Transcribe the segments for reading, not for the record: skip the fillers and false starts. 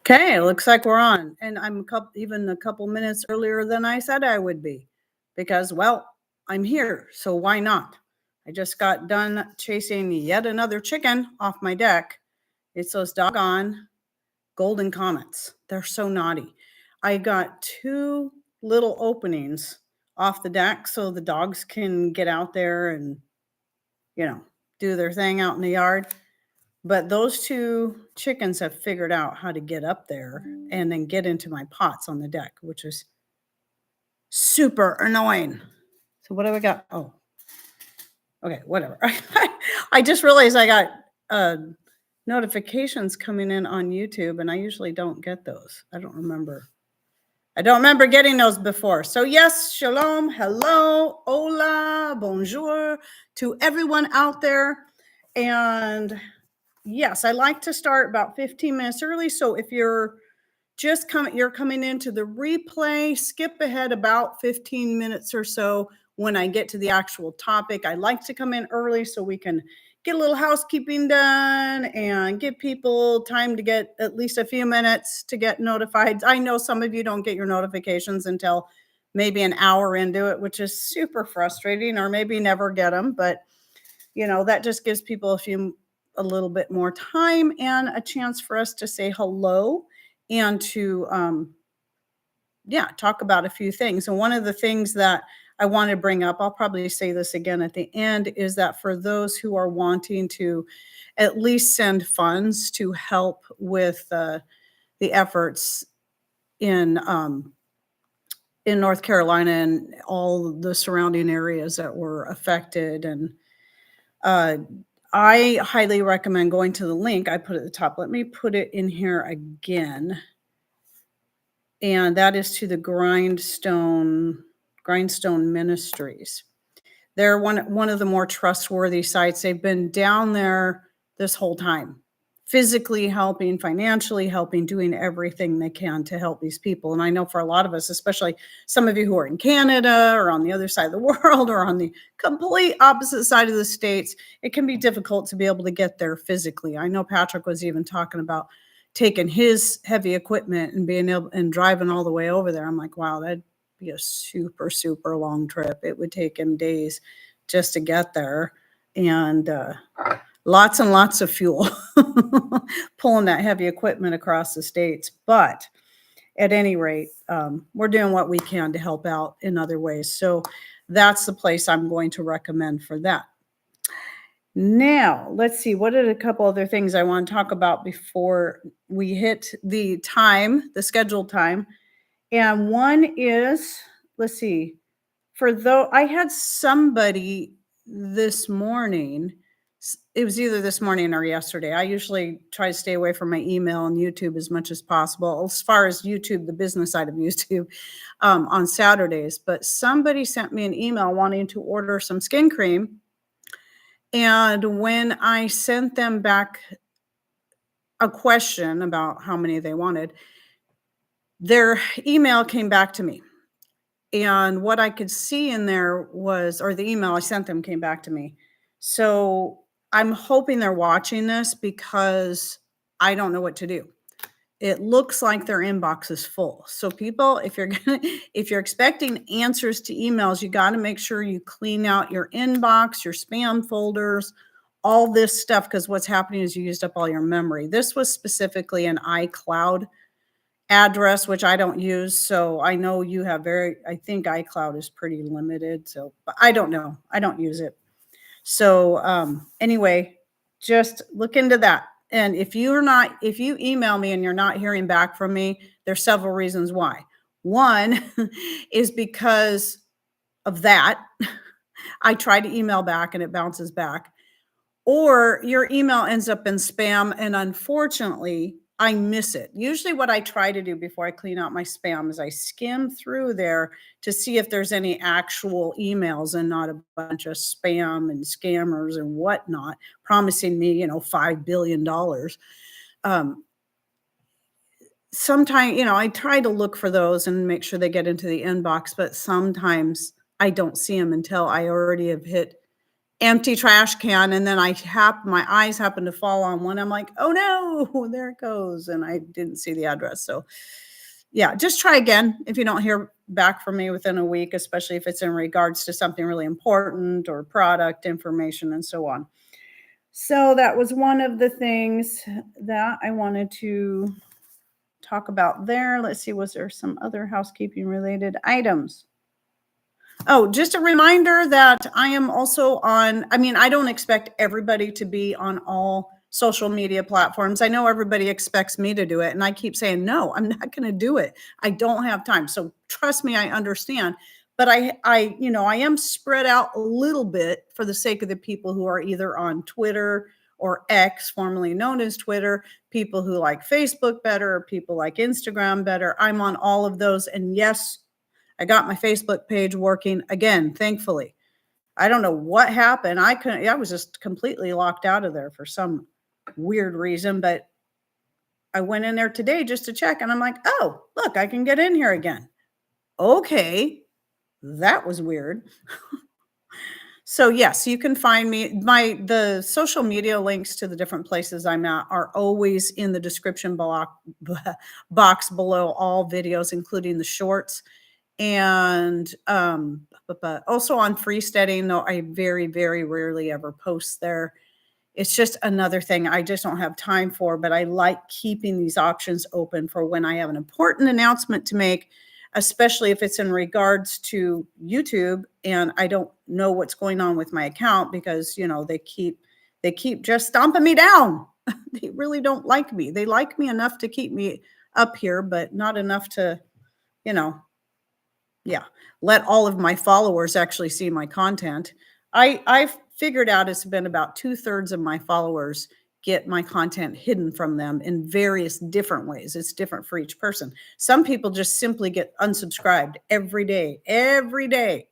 Okay, looks like we're on. And I'm even a couple minutes earlier than I said I would be because, well, I'm here. So why not? I just got done chasing yet another chicken off my deck. It's those doggone golden comets. They're so naughty. I got two little openings off the deck so the dogs can get out there and, you know, do their thing out in the yard. But those two chickens have figured out how to get up there and then get into my pots on the deck, which is super annoying. So what do I got? Oh, okay, whatever. I just realized I got uh, notifications coming in on YouTube, and I usually don't get those. I don't remember. I don't remember getting those before. So yes, shalom, hello, hola, bonjour to everyone out there. And yes, I like to start about 15 minutes early. So if you're you're coming into the replay, skip ahead about 15 minutes or so when I get to the actual topic. I like to come in early so we can get a little housekeeping done and give people time to get at least a few minutes to get notified. I know some of you don't get your notifications until maybe an hour into it, which is super frustrating, or maybe never get them, but that just gives people a little bit more time and a chance for us to say hello and to talk about a few things. And one of the things that I want to bring up, I'll probably say this again at the end, is that for those who are wanting to at least send funds to help with the efforts in North Carolina and all the surrounding areas that were affected, and I highly recommend going to the link I put at the top. Let me put it in here again. And that is to the Grindstone Ministries. They're one of the more trustworthy sites. They've been down there this whole time, physically helping, financially helping, doing everything they can to help these people. And I know for a lot of us, especially some of you who are in Canada or on the other side of the world or on the complete opposite side of the states, it can be difficult to be able to get there physically. I know Patrick was even talking about taking his heavy equipment and being able and driving all the way over there. I'm like, wow, that'd be a super, super long trip. It would take him days just to get there. And lots and lots of fuel pulling that heavy equipment across the states. But at any rate, we're doing what we can to help out in other ways. So that's the place I'm going to recommend for that. Now, let's see, what are a couple other things I want to talk about before we hit the time, the scheduled time. And one is, let's see, I had somebody this morning, it was either this morning or yesterday. I usually try to stay away from my email and YouTube as much as possible, as far as YouTube, the business side of YouTube, on Saturdays. But somebody sent me an email wanting to order some skin cream. And when I sent them back a question about how many they wanted, their email came back to me. And what I could see in there was, or the email I sent them came back to me. So I'm hoping they're watching this because I don't know what to do. It looks like their inbox is full. So people, if you're expecting answers to emails, you got to make sure you clean out your inbox, your spam folders, all this stuff, because what's happening is you used up all your memory. This was specifically an iCloud address, which I don't use. So I know you have I think iCloud is pretty limited. So, but I don't know. I don't use it. So anyway, just look into that. And if you email me and you're not hearing back from me, there's several reasons why. One is because of that. I try to email back and it bounces back. Or your email ends up in spam, and unfortunately, I miss it. Usually what I try to do before I clean out my spam is I skim through there to see if there's any actual emails and not a bunch of spam and scammers and whatnot promising me, $5 billion. Sometimes, I try to look for those and make sure they get into the inbox, but sometimes I don't see them until I already have hit empty trash can, and then my eyes happened to fall on one. I'm like, oh no, there it goes. And I didn't see the address. So yeah, just try again if you don't hear back from me within a week, especially if it's in regards to something really important or product information and so on. So that was one of the things that I wanted to talk about there. Let's see, was there some other housekeeping related items? Oh, just a reminder that I am also on, I mean, I don't expect everybody to be on all social media platforms. I know everybody expects me to do it, and I keep saying, no, I'm not going to do it. I don't have time. So trust me, I understand. But I am spread out a little bit for the sake of the people who are either on Twitter or X, formerly known as Twitter, people who like Facebook better, or people like Instagram better. I'm on all of those. And yes, I got my Facebook page working again, thankfully. I don't know what happened. I was just completely locked out of there for some weird reason, but I went in there today just to check and I'm like, oh, look, I can get in here again. Okay. That was weird. So yes, you can find me. The social media links to the different places I'm at are always in the description box below all videos, including the shorts. And but also on Freesteading, though I very, very rarely ever post there. It's just another thing I just don't have time for, but I like keeping these options open for when I have an important announcement to make, especially if it's in regards to YouTube and I don't know what's going on with my account because, they keep just stomping me down. They really don't like me. They like me enough to keep me up here, but not enough to, you know, yeah, let all of my followers actually see my content. I've figured out it's been about 2/3 of my followers get my content hidden from them in various different ways. It's different for each person. Some people just simply get unsubscribed every day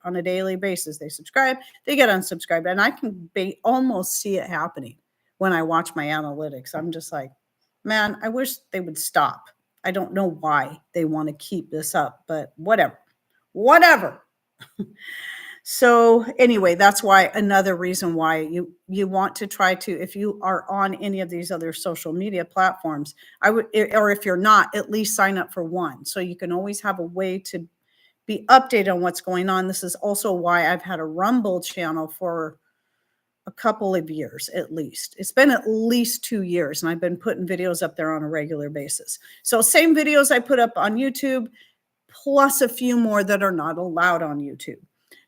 on a daily basis. They subscribe, they get unsubscribed, and I can almost see it happening when I watch my analytics. I'm just like, man, I wish they would stop. I don't know why they want to keep this up, but whatever. So anyway, that's why another reason why you want to try to, if you are on any of these other social media platforms, or if you're not, at least sign up for one. So you can always have a way to be updated on what's going on. This is also why I've had a Rumble channel for a couple of years, at least. It's been at least 2 years, and I've been putting videos up there on a regular basis. So same videos I put up on YouTube, plus a few more that are not allowed on YouTube.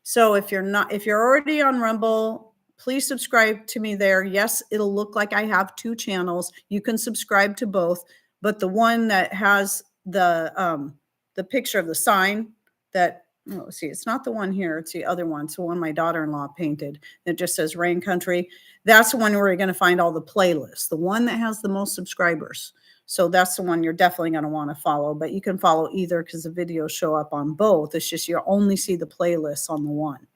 So if you're already on Rumble, please subscribe to me there. Yes, it'll look like I have 2 channels. You can subscribe to both, but the one that has the picture of the sign that, let's see, it's not the one here. It's the other one. It's the one my daughter-in-law painted that just says Rain Country. That's the one where you're going to find all the playlists, the one that has the most subscribers. So that's the one you're definitely going to want to follow, but you can follow either because the videos show up on both. It's just you only see the playlists on the one.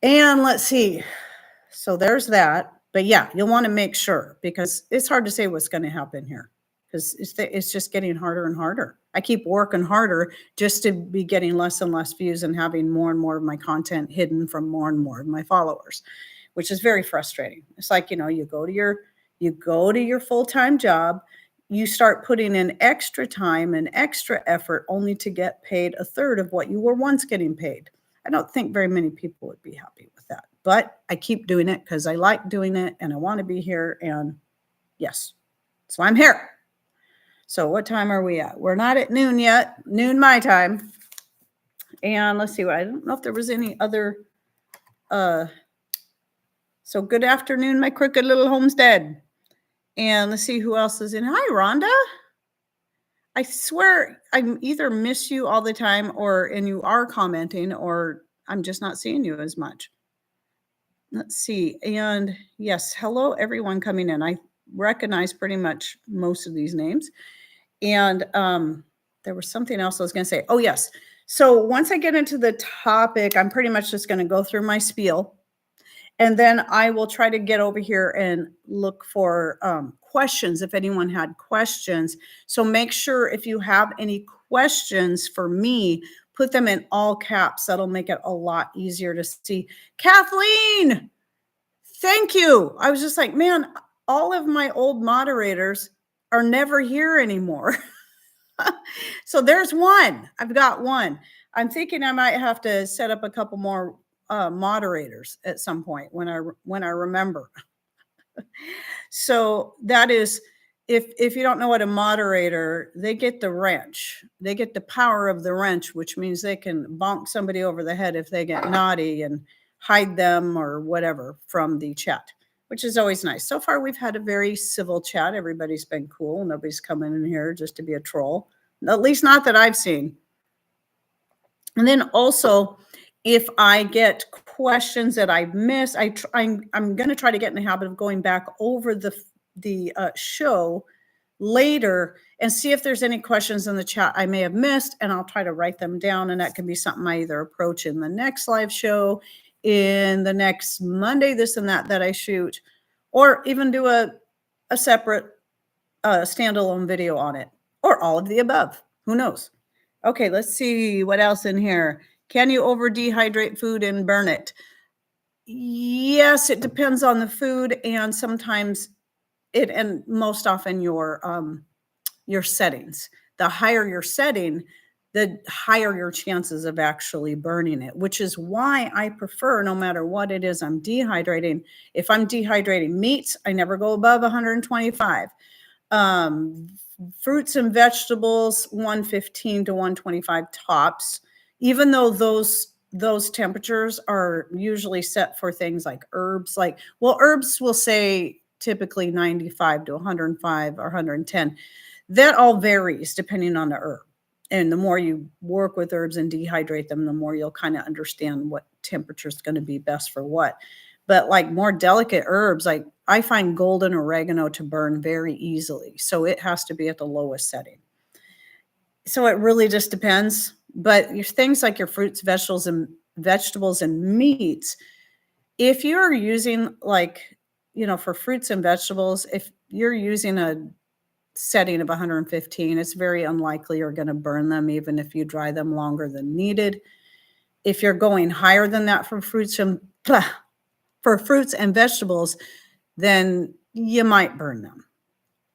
And let's see. So there's that. But yeah, you'll want to make sure because it's hard to say what's going to happen here because it's just getting harder and harder. I keep working harder just to be getting less and less views and having more and more of my content hidden from more and more of my followers, which is very frustrating. It's like, you go to your full-time job, you start putting in extra time and extra effort only to get paid 1/3 of what you were once getting paid. I don't think very many people would be happy with that, but I keep doing it because I like doing it and I want to be here. And yes, so I'm here. So what time are we at? We're not at noon yet, noon my time. And let's see, I don't know if there was any other, so good afternoon, my crooked little homestead. And let's see who else is in. Hi, Rhonda. I swear I either miss you all the time and you are commenting or I'm just not seeing you as much. Let's see. And yes, hello, everyone coming in. I recognize pretty much most of these names. And there was something else I was going to say. Oh, yes. So once I get into the topic, I'm pretty much just going to go through my spiel. And then I will try to get over here and look for questions if anyone had questions. So make sure if you have any questions for me, put them in all caps. That'll make it a lot easier to see. Kathleen, thank you. I was just like, man, all of my old moderators are never here anymore. So there's one. I've got one. I'm thinking I might have to set up a couple more moderators at some point when I remember. So that is, if you don't know what a moderator, they get the wrench. They get the power of the wrench, which means they can bonk somebody over the head if they get naughty and hide them or whatever from the chat, which is always nice. So far, we've had a very civil chat. Everybody's been cool. Nobody's coming in here just to be a troll, at least not that I've seen. And then also, if I get questions that I've missed, I'm going to try to get in the habit of going back over the show later and see if there's any questions in the chat I may have missed, and I'll try to write them down. And that can be something I either approach in the next live show, in the next Monday, this and that I shoot, or even do a separate standalone video on it, or all of the above. Who knows? Okay, let's see what else in here. Can you over dehydrate food and burn it? Yes, it depends on the food, and sometimes and most often your settings. The higher your setting, the higher your chances of actually burning it, which is why I prefer, no matter what it is I'm dehydrating. If I'm dehydrating meats, I never go above 125. Fruits and vegetables, 115 to 125 tops, even though those temperatures are usually set for things like herbs. Herbs will say typically 95 to 105 or 110. That all varies depending on the herb. And the more you work with herbs and dehydrate them, the more you'll kind of understand what temperature is going to be best for what. But like more delicate herbs, like I find golden oregano to burn very easily. So it has to be at the lowest setting. So it really just depends. But things like your fruits, vegetables, and meats, if you're using for fruits and vegetables, if you're using a setting of 115, it's very unlikely you're going to burn them, even if you dry them longer than needed. If you're going higher than that for fruits and vegetables, then you might burn them.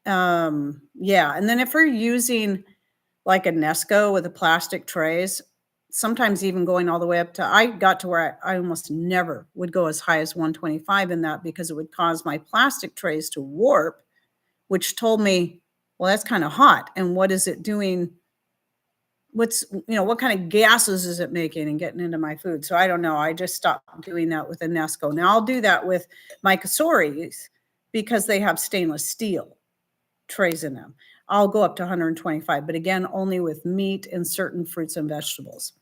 And then if we're using like a Nesco with the plastic trays, sometimes even going all the way up to, I got to where I almost never would go as high as 125 in that, because it would cause my plastic trays to warp, which told me, well, that's kind of hot. And what is it doing? What kind of gases is it making and getting into my food? So I don't know. I just stopped doing that with a Nesco. Now I'll do that with my Casoris because they have stainless steel trays in them. I'll go up to 125, but again, only with meat and certain fruits and vegetables.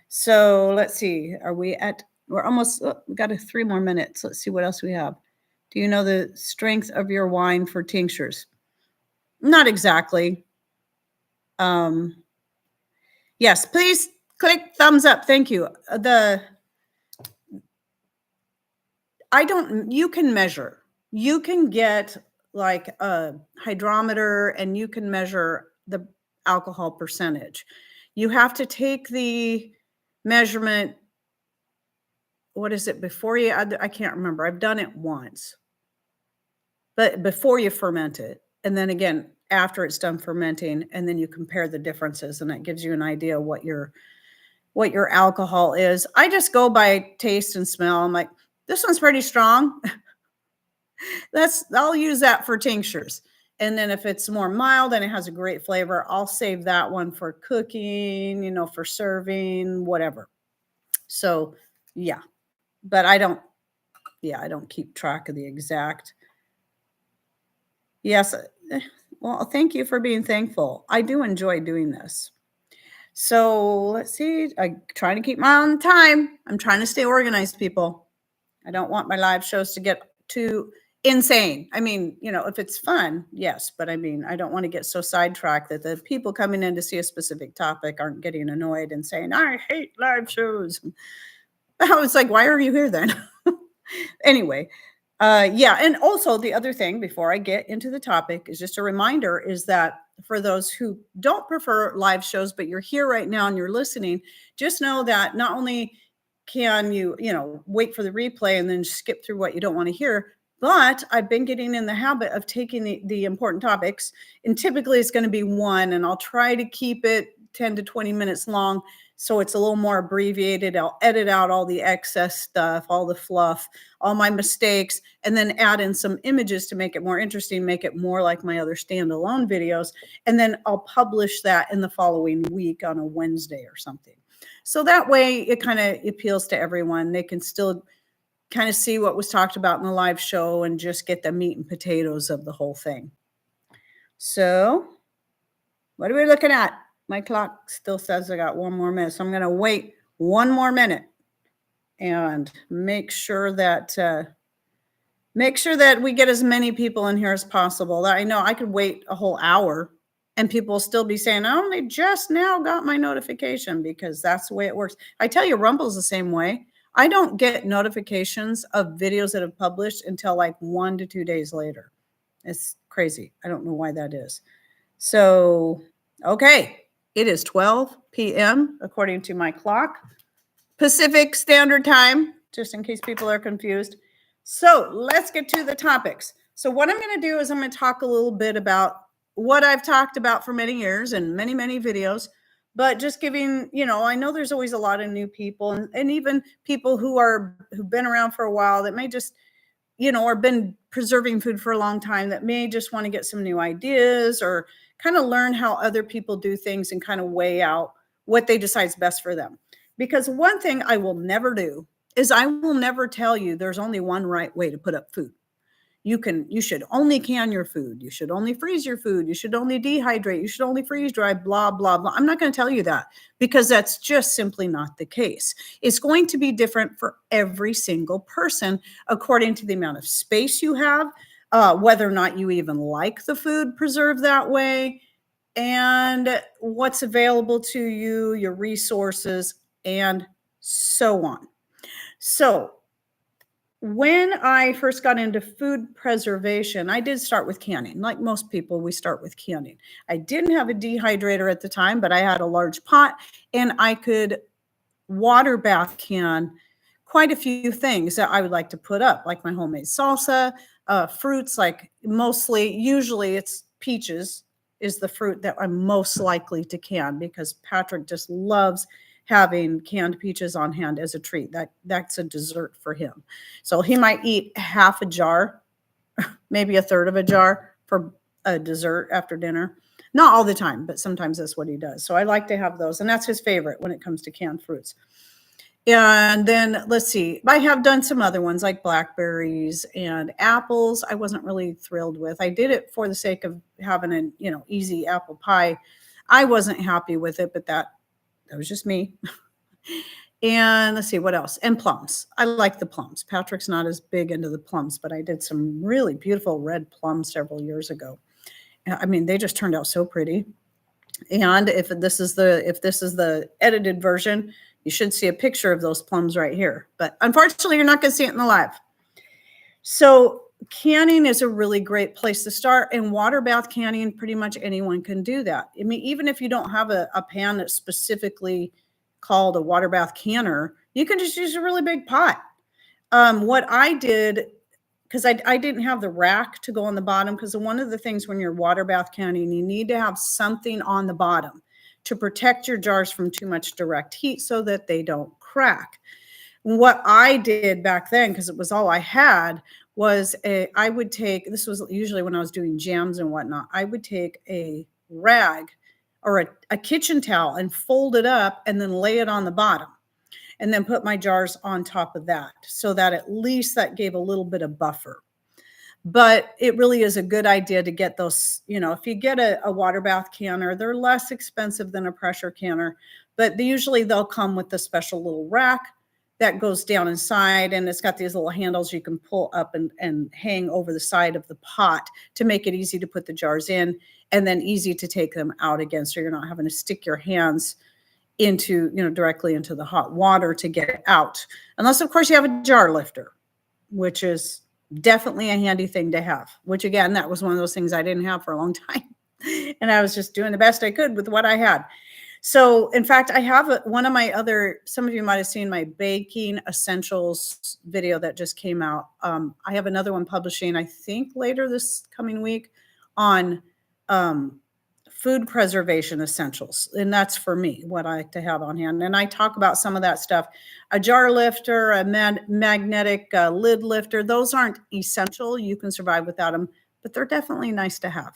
So let's see. We're almost, we got 3 more minutes. Let's see what else we have. Do you know the strength of your wine for tinctures? Not exactly. Yes, please click thumbs up. Thank you. You can measure. You can get like a hydrometer and you can measure the alcohol percentage. You have to take the measurement. What is it before you add? I can't remember. I've done it once, but before you ferment it, and then again after it's done fermenting, and then you compare the differences, and that gives you an idea what your alcohol is. I just go by taste and smell. I'm like, this one's pretty strong. I'll use that for tinctures. And then if it's more mild and it has a great flavor, I'll save that one for cooking, for serving, whatever. So yeah, but I don't keep track of the exact. Yes. Well, thank you for being thankful. I do enjoy doing this. So let's see. I try to keep my own time. I'm trying to stay organized, people. I don't want my live shows to get too insane. I mean, if it's fun, yes. But I mean, I don't want to get so sidetracked that the people coming in to see a specific topic aren't getting annoyed and saying, I hate live shows. I was like, why are you here then? Anyway, Yeah, and also the other thing before I get into the topic is just a reminder is that for those who don't prefer live shows, but you're here right now and you're listening, just know that not only can you, wait for the replay and then skip through what you don't want to hear, but I've been getting in the habit of taking the important topics, and typically it's going to be one, and I'll try to keep it 10 to 20 minutes long. So it's a little more abbreviated. I'll edit out all the excess stuff, all the fluff, all my mistakes, and then add in some images to make it more interesting, make it more like my other standalone videos. And then I'll publish that in the following week on a Wednesday or something. So that way it kind of appeals to everyone. They can still kind of see what was talked about in the live show and just get the meat and potatoes of the whole thing. So what are we looking at? My clock still says I got 1 more minute. So I'm going to wait 1 more minute and make sure that we get as many people in here as possible. I know I could wait a whole hour and people will still be saying, I only just now got my notification, because that's the way it works. I tell you, Rumble's the same way. I don't get notifications of videos that have published until like 1 to 2 days later. It's crazy. I don't know why that is. So, okay. It is 12 p.m. according to my clock, Pacific Standard Time, just in case people are confused. So let's get to the topics. So what I'm going to do is I'm going to talk a little bit about what I've talked about for many years and many, many videos, but just giving, I know there's always a lot of new people and even people who've been around for a while that may just, or been preserving food for a long time that may just want to get some new ideas or kind of learn how other people do things and kind of weigh out what they decide is best for them. Because one thing I will never do is I will never tell you there's only one right way to put up food. You should only can your food. You should only freeze your food. You should only dehydrate. You should only freeze dry, blah, blah, blah. I'm not going to tell you that, because that's just simply not the case. It's going to be different for every single person according to the amount of space you have, whether or not you even like the food preserved that way, and what's available to you, your resources, and so on. So when I first got into food preservation, I did start with canning. Like most people, we start with canning. I didn't have a dehydrator at the time, but I had a large pot and I could water bath can quite a few things that I would like to put up, like my homemade salsa, fruits, usually it's peaches is the fruit that I'm most likely to can, because Patrick just loves having canned peaches on hand as a treat. That's a dessert for him. So he might eat half a jar, maybe a third of a jar for a dessert after dinner. Not all the time, but sometimes that's what he does. So I like to have those, and that's his favorite when it comes to canned fruits. And then let's see, I have done some other ones like blackberries and apples. I wasn't really thrilled with. I did it for the sake of having an easy apple pie. I wasn't happy with it, but that was just me. And let's see what else. And plums. I like the plums. Patrick's not as big into the plums, but I did some really beautiful red plums several years ago. I mean, they just turned out so pretty. And if this is the edited version, you should see a picture of those plums right here. But unfortunately, you're not going to see it in the live. So canning is a really great place to start, and water bath canning, pretty much anyone can do that. I mean, even if you don't have a pan that's specifically called a water bath canner, you can just use a really big pot. What I did, because I didn't have the rack to go on the bottom, because one of the things when you're water bath canning, you need to have something on the bottom to protect your jars from too much direct heat so that they don't crack. What I did back then, because it was all I had, was I would take, this was usually when I was doing jams and whatnot, I would take a rag or a kitchen towel and fold it up and then lay it on the bottom and then put my jars on top of that, so that at least that gave a little bit of buffer. But it really is a good idea to get those, if you get a water bath canner, they're less expensive than a pressure canner, but usually they'll come with a special little rack that goes down inside, and it's got these little handles you can pull up and hang over the side of the pot to make it easy to put the jars in, and then easy to take them out again, so you're not having to stick your hands into, directly into the hot water to get it out. Unless, of course, you have a jar lifter, which is Definitely a handy thing to have, which again, that was one of those things I didn't have for a long time. And I was just doing the best I could with what I had. So, in fact, I have one of my other, some of you might have seen my baking essentials video that just came out. I have another one publishing, I think, later this coming week on um, food preservation essentials. And that's for me, what I like to have on hand. And I talk about some of that stuff. A jar lifter, a magnetic lid lifter, those aren't essential. You can survive without them, but they're definitely nice to have.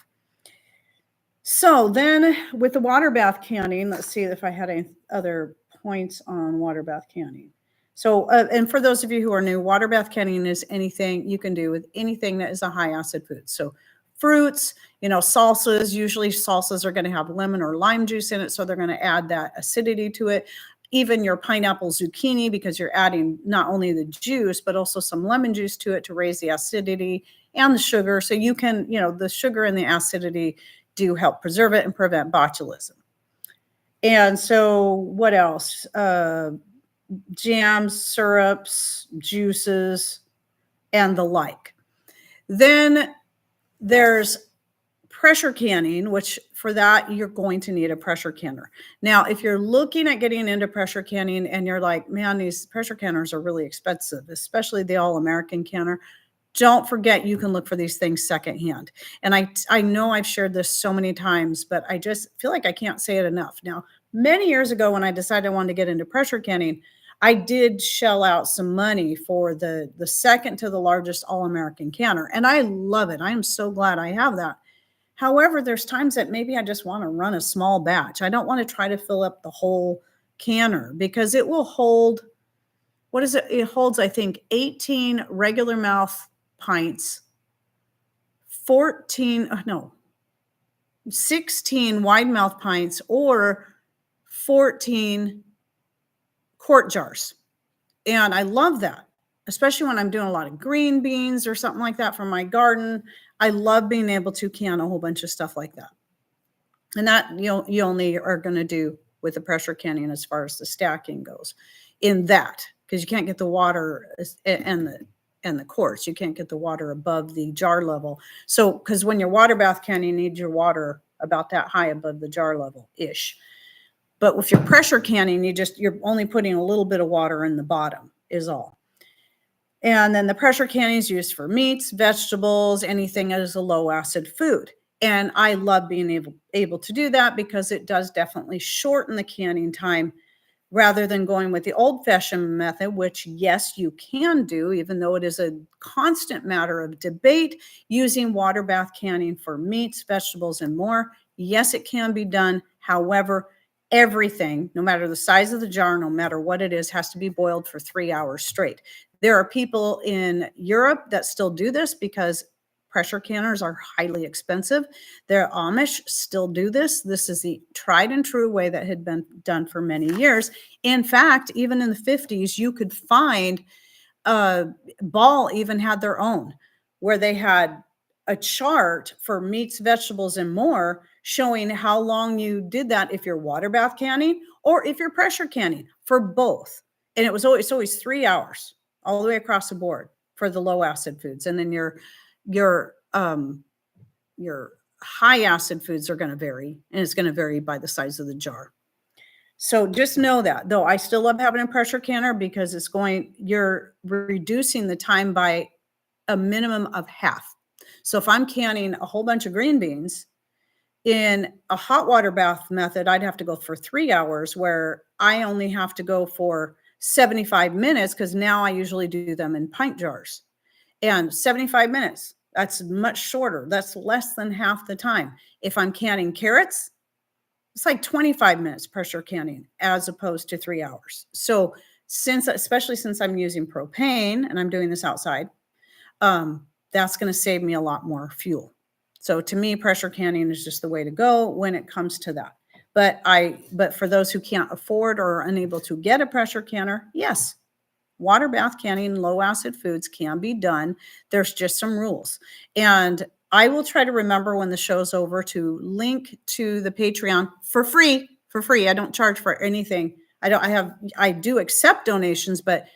So then with the water bath canning, let's see if I had any other points on water bath canning. So, and for those of you who are new, water bath canning is anything you can do with anything that is a high acid food. So fruits, salsas, usually salsas are going to have lemon or lime juice in it. So they're going to add that acidity to it. Even your pineapple zucchini, because you're adding not only the juice, but also some lemon juice to it to raise the acidity and the sugar. So you can, the sugar and the acidity do help preserve it and prevent botulism. And so what else? Jams, syrups, juices, and the like. Then there's pressure canning, which for that, you're going to need a pressure canner. Now, if you're looking at getting into pressure canning and you're like, man, these pressure canners are really expensive, especially the All-American canner, don't forget you can look for these things secondhand. And I know I've shared this so many times, but I just feel like I can't say it enough. Now, many years ago when I decided I wanted to get into pressure canning, I did shell out some money for the second to the largest All-American canner. And I love it. I am so glad I have that. However, there's times that maybe I just want to run a small batch. I don't want to try to fill up the whole canner because it will hold, what is it? It holds, I think, 18 regular mouth pints, 16 wide mouth pints, or 14 quart jars. And I love that, especially when I'm doing a lot of green beans or something like that from my garden. I love being able to can a whole bunch of stuff like that. And that you only are going to do with the pressure canning as far as the stacking goes in that, because you can't get the water and the quarts. You can't get the water above the jar level. So, because when you're water bath canning, you need your water about that high above the jar level ish. But if you're pressure canning, you're only putting a little bit of water in the bottom is all. And then the pressure canning is used for meats, vegetables, anything that is a low acid food. And I love being able to do that because it does definitely shorten the canning time rather than going with the old-fashioned method, which, yes, you can do, even though it is a constant matter of debate, using water bath canning for meats, vegetables, and more. Yes, it can be done. However, everything, no matter the size of the jar, no matter what it is, has to be boiled for 3 hours straight. There are people in Europe that still do this because pressure canners are highly expensive. The Amish still do this. This is the tried and true way that had been done for many years. In fact, even in the 50s, you could find Ball even had their own, where they had a chart for meats, vegetables, and more showing how long you did that if you're water bath canning or if you're pressure canning for both. And it's always 3 hours all the way across the board for the low acid foods. And then your high acid foods are going to vary, and it's going to vary by the size of the jar. So just know that, though I still love having a pressure canner because you're reducing the time by a minimum of half. So if I'm canning a whole bunch of green beans in a hot water bath method, I'd have to go for 3 hours, where I only have to go for 75 minutes because now I usually do them in pint jars. And 75 minutes, that's much shorter. That's less than half the time. If I'm canning carrots, it's like 25 minutes pressure canning as opposed to 3 hours. So especially since I'm using propane and I'm doing this outside, that's going to save me a lot more fuel. So to me, pressure canning is just the way to go when it comes to that. But for those who can't afford or are unable to get a pressure canner, yes, water bath canning, low acid foods can be done. There's just some rules. And I will try to remember when the show's over to link to the Patreon for free. I don't charge for anything. I do accept donations, but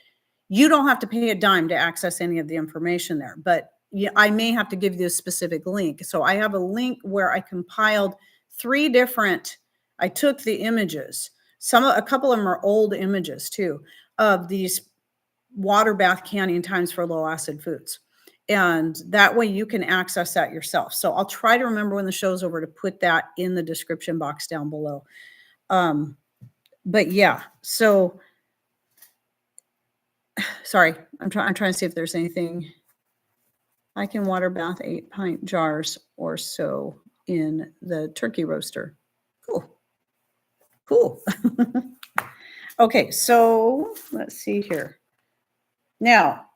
You don't have to pay a dime to access any of the information there, but yeah, I may have to give you a specific link. So I have a link where I compiled 3 different, I took the images, a couple of them are old images too, of these water bath canning times for low acid foods. And that way you can access that yourself. So I'll try to remember when the show's over to put that in the description box down below. But yeah, so sorry, I'm trying to see if there's anything. I can water bath 8-pint jars or so in the turkey roaster. Cool. Cool. Okay, so let's see here. Now,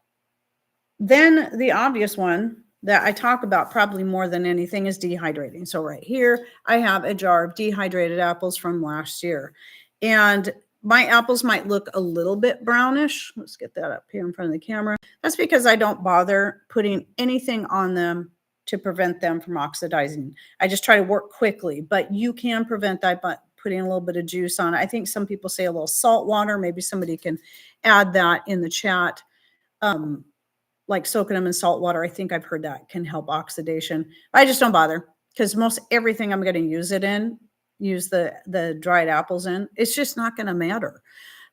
then the obvious one that I talk about probably more than anything is dehydrating. So right here, I have a jar of dehydrated apples from last year. And my apples might look a little bit brownish. Let's get that up here in front of the camera. That's because I don't bother putting anything on them to prevent them from oxidizing. I just try to work quickly, but you can prevent that by putting a little bit of juice on it. I think some people say a little salt water. Maybe somebody can add that in the chat. Like soaking them in salt water. I think I've heard that can help oxidation. I just don't bother because most everything I'm going to use the dried apples in, it's just not going to matter.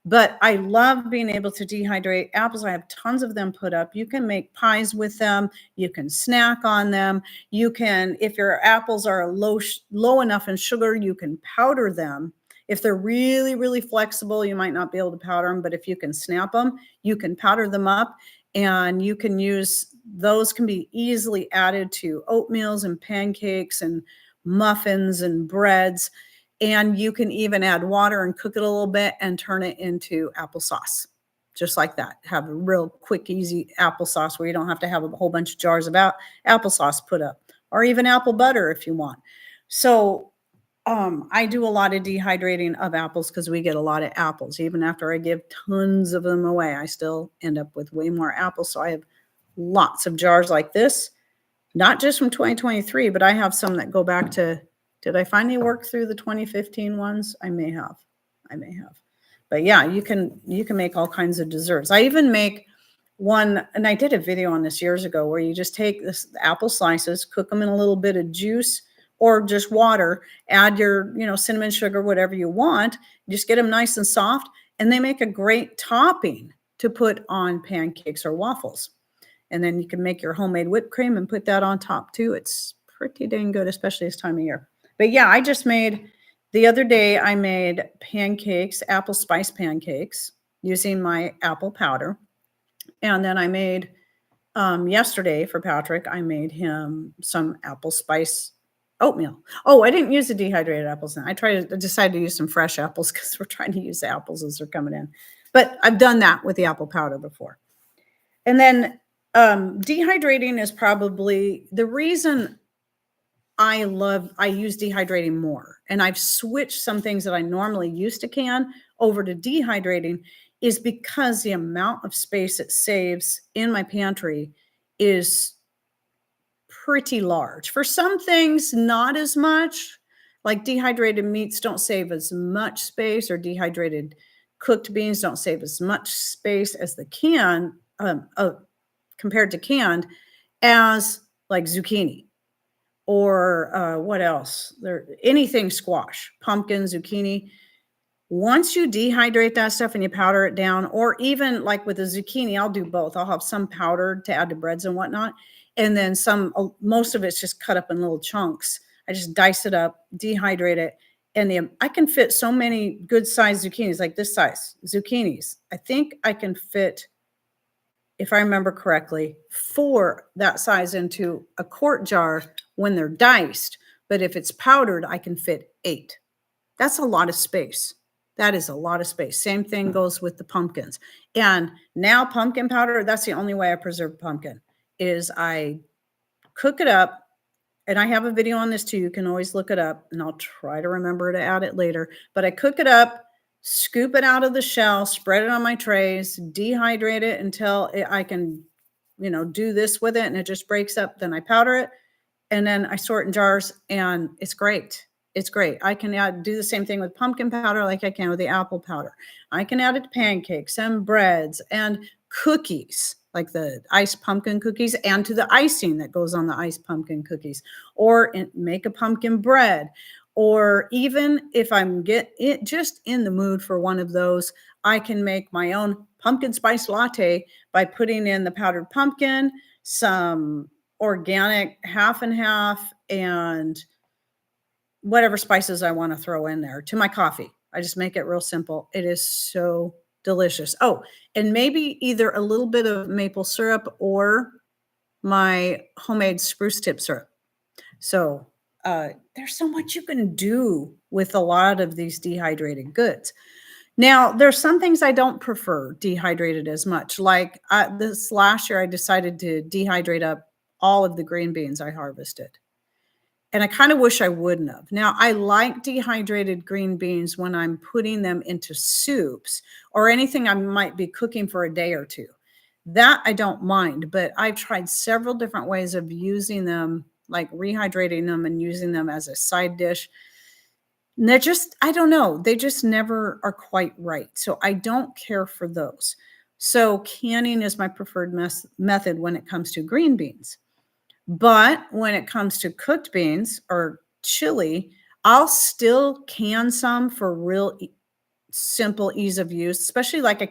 But I love being able to dehydrate apples. I have tons of them put up. You can make pies with them. You can snack on them. You can, if your apples are low enough in sugar, you can powder them. If they're really, really flexible, you might not be able to powder them, but if you can snap them, you can powder them up. And you can use, those can be easily added to oatmeals and pancakes and muffins and breads. And you can even add water and cook it a little bit and turn it into applesauce, just like that. Have a real quick, easy applesauce where you don't have to have a whole bunch of jars of applesauce put up, or even apple butter if you want. So I do a lot of dehydrating of apples because we get a lot of apples. Even after I give tons of them away, I still end up with way more apples. So I have lots of jars like this, not just from 2023, but I have some that go back to, did I finally work through the 2015 ones? I may have. But yeah, you can make all kinds of desserts. I even make one, and I did a video on this years ago, where you just take the apple slices, cook them in a little bit of juice or just water, add your, cinnamon, sugar, whatever you want, just get them nice and soft, and they make a great topping to put on pancakes or waffles. And then you can make your homemade whipped cream and put that on top too. It's pretty dang good, especially this time of year. But yeah, the other day I made pancakes, apple spice pancakes, using my apple powder. And then I made, yesterday for Patrick, I made him some apple spice oatmeal. Oh, I didn't use the dehydrated apples. I decided to use some fresh apples because we're trying to use the apples as they're coming in. But I've done that with the apple powder before. And then dehydrating is probably the reason I use dehydrating more. And I've switched some things that I normally used to can over to dehydrating is because the amount of space it saves in my pantry is pretty large. For some things, not as much. Like dehydrated meats don't save as much space, or dehydrated cooked beans don't save as much space as the can compared to canned, as like zucchini or what else? Anything squash, pumpkin, zucchini. Once you dehydrate that stuff and you powder it down, or even like with the zucchini, I'll do both. I'll have some powdered to add to breads and whatnot. And then most of it's just cut up in little chunks. I just dice it up, dehydrate it. And I can fit so many good sized zucchinis, like this size zucchinis. I think I can fit, if I remember correctly, 4 that size into a quart jar when they're diced. But if it's powdered, I can fit 8. That's a lot of space. That is a lot of space. Same thing goes with the pumpkins. And now pumpkin powder, that's the only way I preserve pumpkin, is I cook it up. And I have a video on this too. You can always look it up, and I'll try to remember to add it later. But I cook it up, scoop it out of the shell, spread it on my trays, dehydrate it until I can, do this with it and it just breaks up. Then I powder it, and then I store it in jars, and it's great. It's great. I can do the same thing with pumpkin powder like I can with the apple powder. I can add it to pancakes and breads and cookies, like the iced pumpkin cookies, and to the icing that goes on the iced pumpkin cookies, or make a pumpkin bread. Or even if I'm just in the mood for one of those, I can make my own pumpkin spice latte by putting in the powdered pumpkin, some organic half and half, and whatever spices I want to throw in there to my coffee. I just make it real simple. It is so delicious. Oh, and maybe either a little bit of maple syrup or my homemade spruce tip syrup. So there's so much you can do with a lot of these dehydrated goods. Now, there's some things I don't prefer dehydrated as much. Like this last year, I decided to dehydrate up all of the green beans I harvested. And I kind of wish I wouldn't have. Now, I like dehydrated green beans when I'm putting them into soups or anything I might be cooking for a day or two. That I don't mind, but I've tried several different ways of using them, like rehydrating them and using them as a side dish. And they're just, I don't know, they just never are quite right. So I don't care for those. So canning is my preferred method when it comes to green beans. But when it comes to cooked beans or chili, I'll still can some for real simple ease of use, especially like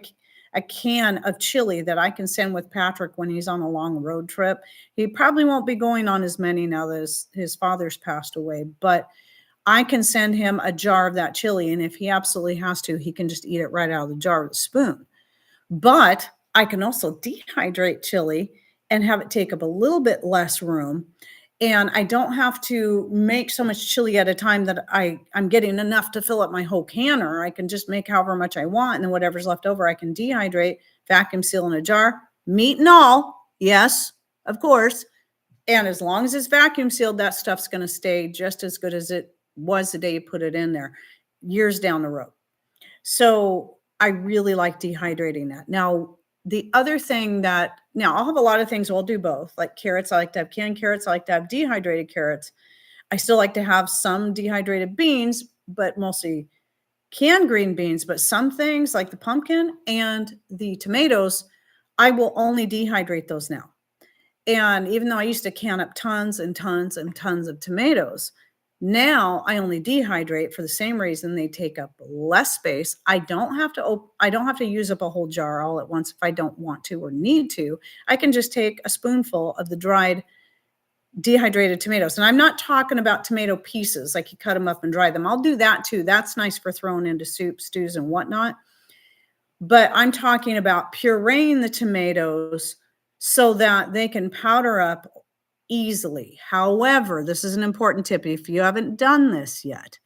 a can of chili that I can send with Patrick when he's on a long road trip. He probably won't be going on as many now that his father's passed away, but I can send him a jar of that chili. And if he absolutely has to, he can just eat it right out of the jar with a spoon. But I can also dehydrate chili and have it take up a little bit less room. And I don't have to make so much chili at a time that I'm getting enough to fill up my whole canner. I can just make however much I want. And then whatever's left over, I can dehydrate, vacuum seal in a jar, meat and all. Yes, of course. And as long as it's vacuum sealed, that stuff's going to stay just as good as it was the day you put it in there, years down the road. So I really like dehydrating that. Now, the other thing now I'll have a lot of things, I'll do both. Like carrots, I like to have canned carrots. I like to have dehydrated carrots. I still like to have some dehydrated beans, but mostly canned green beans. But some things like the pumpkin and the tomatoes, I will only dehydrate those now. And even though I used to can up tons and tons and tons of tomatoes, now I only dehydrate for the same reason. They take up less space. I don't have to use up a whole jar all at once if I don't want to or need to. I can just take a spoonful of the dried dehydrated tomatoes. And I'm not talking about tomato pieces, like you cut them up and dry them. I'll do that too. That's nice for throwing into soup, stews, and whatnot. But I'm talking about pureeing the tomatoes so that they can powder up easily. However, this is an important tip. If you haven't done this yet,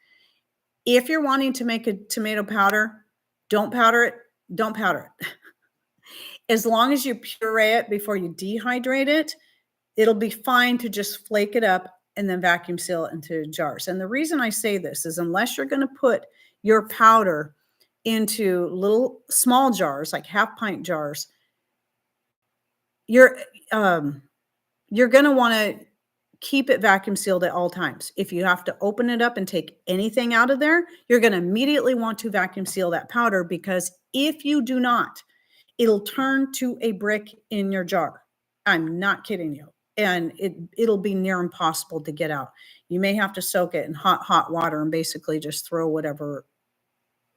if you're wanting to make a tomato powder, don't powder it. Don't powder it. As long as you puree it before you dehydrate it, it'll be fine to just flake it up and then vacuum seal it into jars. And the reason I say this is unless you're going to put your powder into little small jars, like half pint jars, you're going to want to keep it vacuum sealed at all times. If you have to open it up and take anything out of there, you're going to immediately want to vacuum seal that powder, because if you do not, it'll turn to a brick in your jar. I'm not kidding you. And it'll be near impossible to get out. You may have to soak it in hot water and basically just throw whatever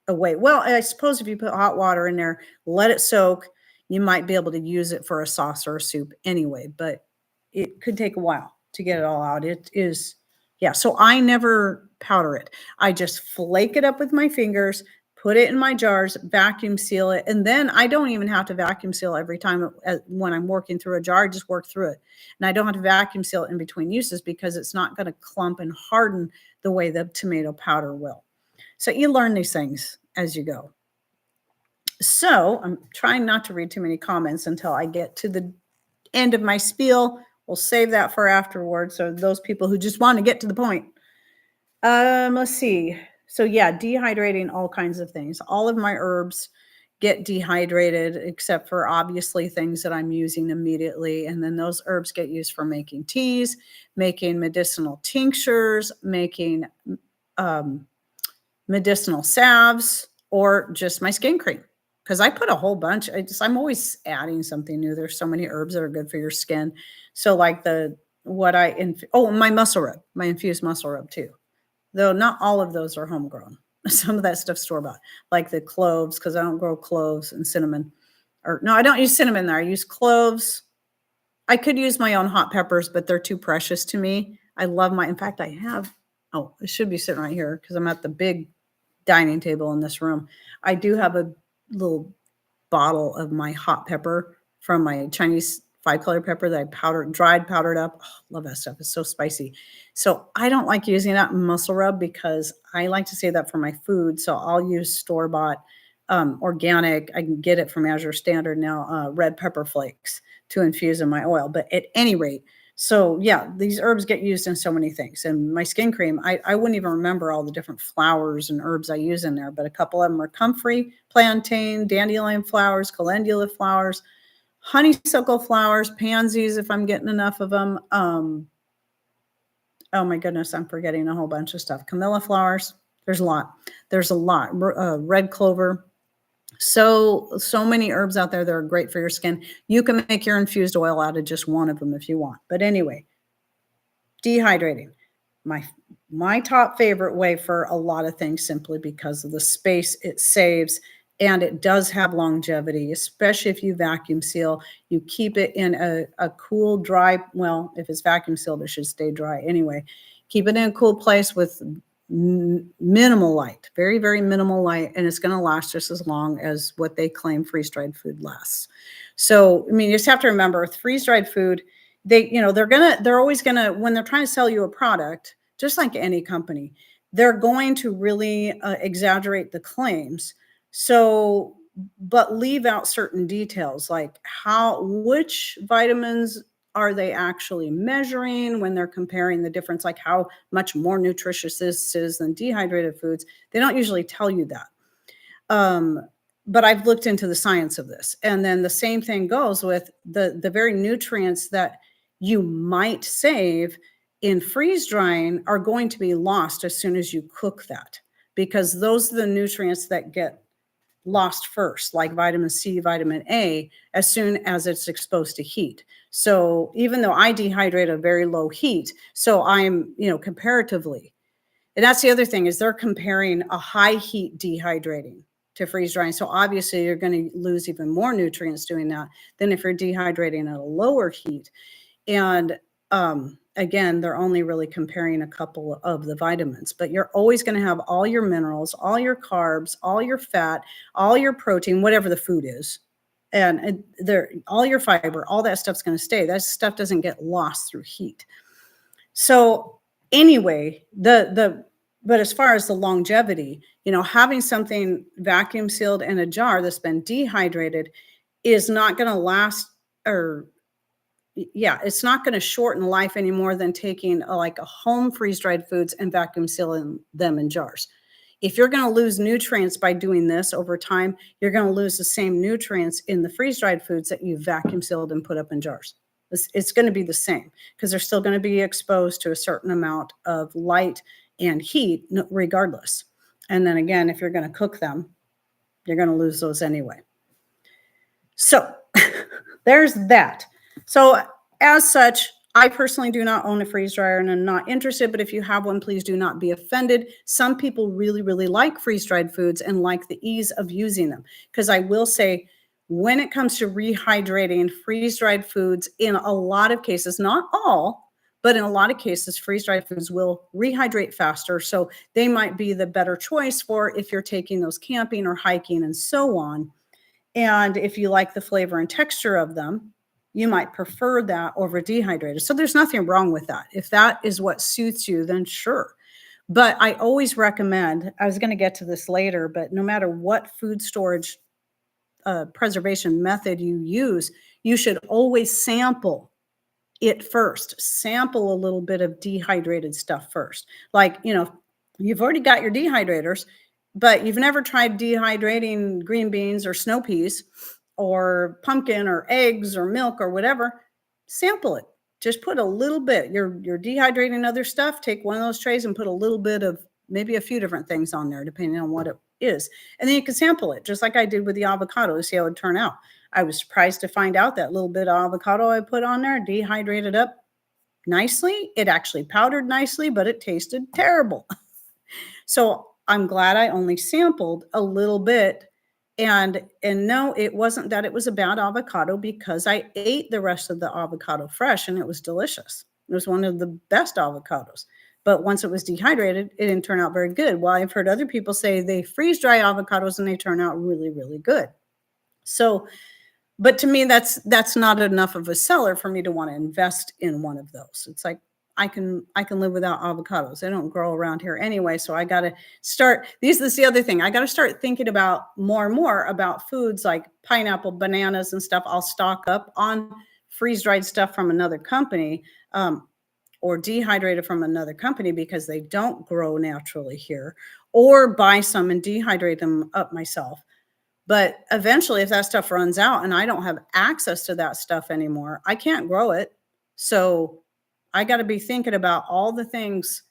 away. Well, I suppose if you put hot water in there, let it soak, you might be able to use it for a sauce or a soup anyway, but it could take a while to get it all out. It is, yeah. So I never powder it. I just flake it up with my fingers, put it in my jars, vacuum seal it. And then I don't even have to vacuum seal every time when I'm working through a jar. I just work through it. And I don't have to vacuum seal it in between uses because it's not going to clump and harden the way the tomato powder will. So you learn these things as you go. So I'm trying not to read too many comments until I get to the end of my spiel. We'll save that for afterwards. So those people who just want to get to the point. Let's see. So yeah, dehydrating all kinds of things. All of my herbs get dehydrated, except for obviously things that I'm using immediately. And then those herbs get used for making teas, making medicinal tinctures, making medicinal salves or just my skin cream. Because I put a whole bunch. I'm always adding something new. There's so many herbs that are good for your skin. So like my muscle rub, my infused muscle rub too. Though not all of those are homegrown. Some of that stuff store bought, like the cloves, because I don't grow cloves and cinnamon. Or no, I don't use cinnamon there. I use cloves. I could use my own hot peppers, but they're too precious to me. In fact, I have, oh, it should be sitting right here because I'm at the big dining table in this room. I do have a little bottle of my hot pepper from my Chinese 5-color pepper that I powdered up. Oh, love that stuff. It's so spicy. So I don't like using that in muscle rub because I like to save that for my food. So I'll use store-bought organic. I can get it from Azure Standard now, red pepper flakes to infuse in my oil. But at any rate, so yeah, these herbs get used in so many things. And my skin cream, I wouldn't even remember all the different flowers and herbs I use in there, but a couple of them are comfrey, plantain, dandelion flowers, calendula flowers, honeysuckle flowers, pansies, if I'm getting enough of them. Oh my goodness, I'm forgetting a whole bunch of stuff. Camellia flowers, there's a lot. There's a lot. Red clover. So many herbs out there that are great for your skin. You can make your infused oil out of just one of them if you want. But anyway, dehydrating. My top favorite way for a lot of things, simply because of the space it saves, and it does have longevity, especially if you vacuum seal. You keep it in a cool, dry, well, if it's vacuum sealed, it should stay dry anyway. Keep it in a cool place with minimal light, very, very minimal light, and it's going to last just as long as what they claim freeze-dried food lasts. So, I mean, you just have to remember with freeze-dried food, they're always gonna, when they're trying to sell you a product, just like any company, they're going to really exaggerate the claims. So, but leave out certain details like which vitamins are they actually measuring when they're comparing the difference, like how much more nutritious this is than dehydrated foods. They don't usually tell you that. But I've looked into the science of this. And then the same thing goes with the very nutrients that you might save in freeze drying are going to be lost as soon as you cook that, because those are the nutrients that get lost first, like vitamin C, vitamin A, as soon as it's exposed to heat. So even though I dehydrate at very low heat, so I'm, comparatively, and that's the other thing is they're comparing a high heat dehydrating to freeze drying. So obviously you're going to lose even more nutrients doing that than if you're dehydrating at a lower heat. And again, they're only really comparing a couple of the vitamins, but you're always going to have all your minerals, all your carbs, all your fat, all your protein, whatever the food is. And all your fiber, all that stuff's going to stay. That stuff doesn't get lost through heat. So anyway, but as far as the longevity, having something vacuum sealed in a jar that's been dehydrated is not going to last, it's not going to shorten life any more than taking a home freeze-dried foods and vacuum sealing them in jars. If you're going to lose nutrients by doing this over time, you're going to lose the same nutrients in the freeze-dried foods that you vacuum sealed and put up in jars. It's going to be the same because they're still going to be exposed to a certain amount of light and heat regardless. And then again, if you're going to cook them, you're going to lose those anyway. So there's that. So as such, I personally do not own a freeze dryer and I'm not interested, but if you have one, please do not be offended. Some people really, really like freeze-dried foods and like the ease of using them. Because I will say, when it comes to rehydrating freeze-dried foods, in a lot of cases, not all, but in a lot of cases, freeze-dried foods will rehydrate faster. So they might be the better choice for if you're taking those camping or hiking and so on. And if you like the flavor and texture of them, you might prefer that over dehydrated. So there's nothing wrong with that. If that is what suits you, then sure. But I always recommend, I was going to get to this later, but no matter what food storage preservation method you use, you should always sample it first. Sample a little bit of dehydrated stuff first. Like, you've already got your dehydrators, but you've never tried dehydrating green beans or snow peas or pumpkin or eggs or milk or whatever. Sample it. Just put a little bit. You're dehydrating other stuff. Take one of those trays and put a little bit of maybe a few different things on there, depending on what it is. And then you can sample it, just like I did with the avocado, to see how it would turn out. I was surprised to find out that little bit of avocado I put on there dehydrated up nicely. It actually powdered nicely, but it tasted terrible. So I'm glad I only sampled a little bit. And no, it wasn't that it was a bad avocado, because I ate the rest of the avocado fresh and it was delicious. It was one of the best avocados. But once it was dehydrated, it didn't turn out very good. Well, I've heard other people say they freeze dry avocados and they turn out really, really good. So, but to me, that's not enough of a seller for me to want to invest in one of those. It's like I can live without avocados. They don't grow around here anyway. So I got to start. This is the other thing. I got to start thinking about more and more about foods like pineapple, bananas, and stuff. I'll stock up on freeze dried stuff from another company, or dehydrated from another company, because they don't grow naturally here, or buy some and dehydrate them up myself. But eventually, if that stuff runs out and I don't have access to that stuff anymore, I can't grow it. So I got to be thinking about all the things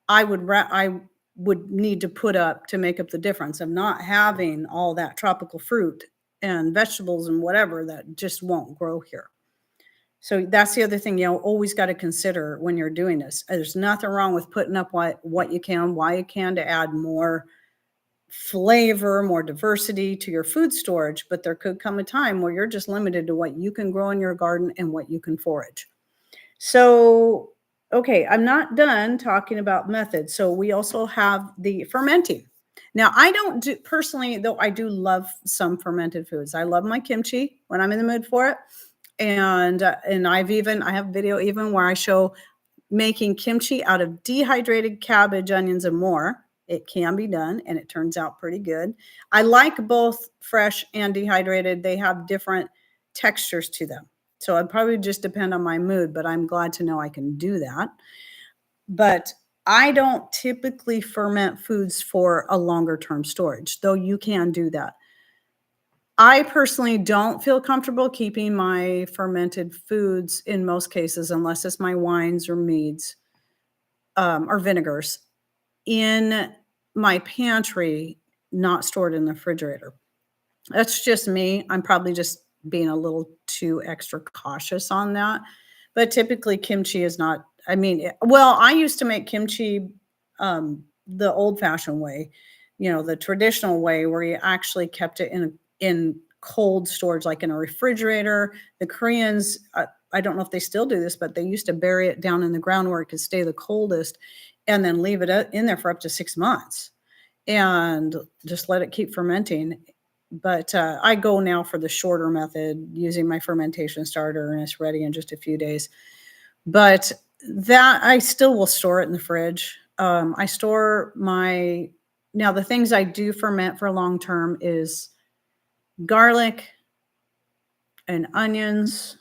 I would need to put up to make up the difference of not having all that tropical fruit and vegetables and whatever that just won't grow here. So that's the other thing, always got to consider when you're doing this. There's nothing wrong with putting up what you can, why you can, to add more flavor, more diversity to your food storage. But there could come a time where you're just limited to what you can grow in your garden and what you can forage. So, okay, I'm not done talking about methods. So we also have the fermenting. Now, I don't do personally, though I do love some fermented foods. I love my kimchi when I'm in the mood for it. And I have a video even where I show making kimchi out of dehydrated cabbage, onions, and more. It can be done, and it turns out pretty good. I like both fresh and dehydrated. They have different textures to them. So I'd probably just depend on my mood, but I'm glad to know I can do that. But I don't typically ferment foods for a longer term storage, though you can do that. I personally don't feel comfortable keeping my fermented foods in most cases, unless it's my wines or meads, or vinegars, in my pantry, not stored in the refrigerator. That's just me. I'm probably just being a little too extra cautious on that. But typically kimchi is not, I used to make kimchi the old fashioned way, the traditional way, where you actually kept it in cold storage, like in a refrigerator. The Koreans, I don't know if they still do this, but they used to bury it down in the ground where it could stay the coldest, and then leave it in there for up to 6 months and just let it keep fermenting. But I go now for the shorter method, using my fermentation starter, and it's ready in just a few days. But that I still will store it in the fridge. I store now the things I do ferment for long term is garlic and onions.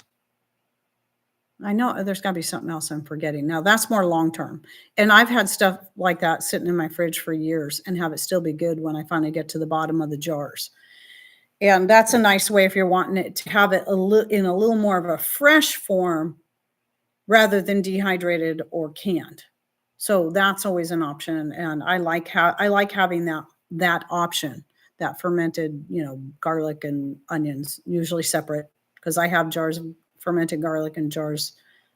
I know there's got to be something else I'm forgetting. Now that's more long term. And I've had stuff like that sitting in my fridge for years and have it still be good when I finally get to the bottom of the jars. And that's a nice way if you're wanting it to have it in a little more of a fresh form rather than dehydrated or canned. So that's always an option. And I like having that option, that fermented, garlic and onions, usually separate, because I have jars of fermented garlic and jars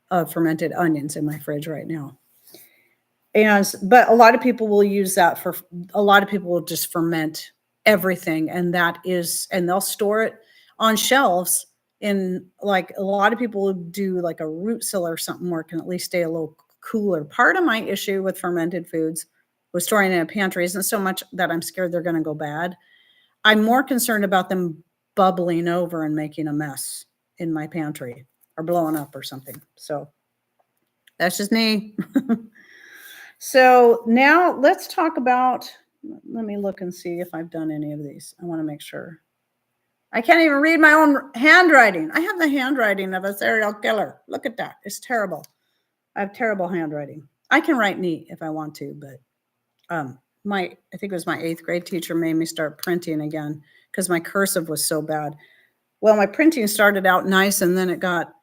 of fermented onions in my fridge right now. But a lot of people will use that a lot of people will just ferment everything, and they'll store it on shelves in, like, a lot of people would do like a root cellar or something where it can at least stay a little cooler. Part of my issue with fermented foods with storing in a pantry isn't so much that I'm scared they're going to go bad. I'm more concerned about them bubbling over and making a mess in my pantry or blowing up or something. So that's just me. So now let's talk about, let me look and see if I've done any of these. I want to make sure. I can't even read my own handwriting. I have the handwriting of a serial killer. Look at that. It's terrible. I have terrible handwriting. I can write neat if I want to, but I think it was my 8th grade teacher made me start printing again because my cursive was so bad. Well, my printing started out nice, and then it got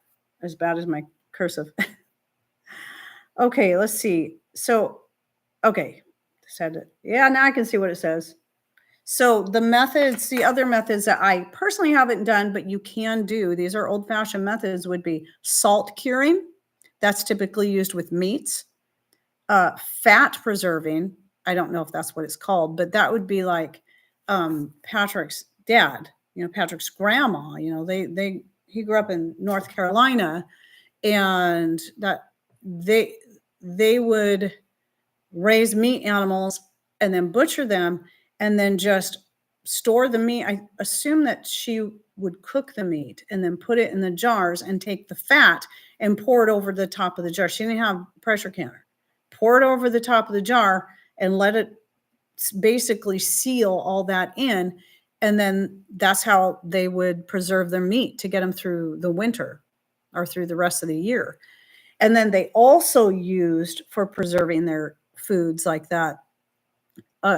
as bad as my cursive. Okay, let's see. So, okay, Said it. Yeah, now I can see what it says. So the other methods that I personally haven't done, but you can do, these are old-fashioned methods, would be salt curing. That's typically used with meats. Fat preserving. I don't know if that's what it's called, but that would be like Patrick's dad, Patrick's grandma, he grew up in North Carolina, and that they would raise meat animals and then butcher them and then just store the meat. I assume that she would cook the meat and then put it in the jars and take the fat and pour it over the top of the jar. She didn't have a pressure canner. Pour it over the top of the jar and let it basically seal all that in. And then that's how they would preserve their meat to get them through the winter or through the rest of the year. And then they also used for preserving their foods like that,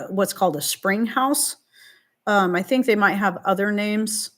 what's called a spring house. I think they might have other names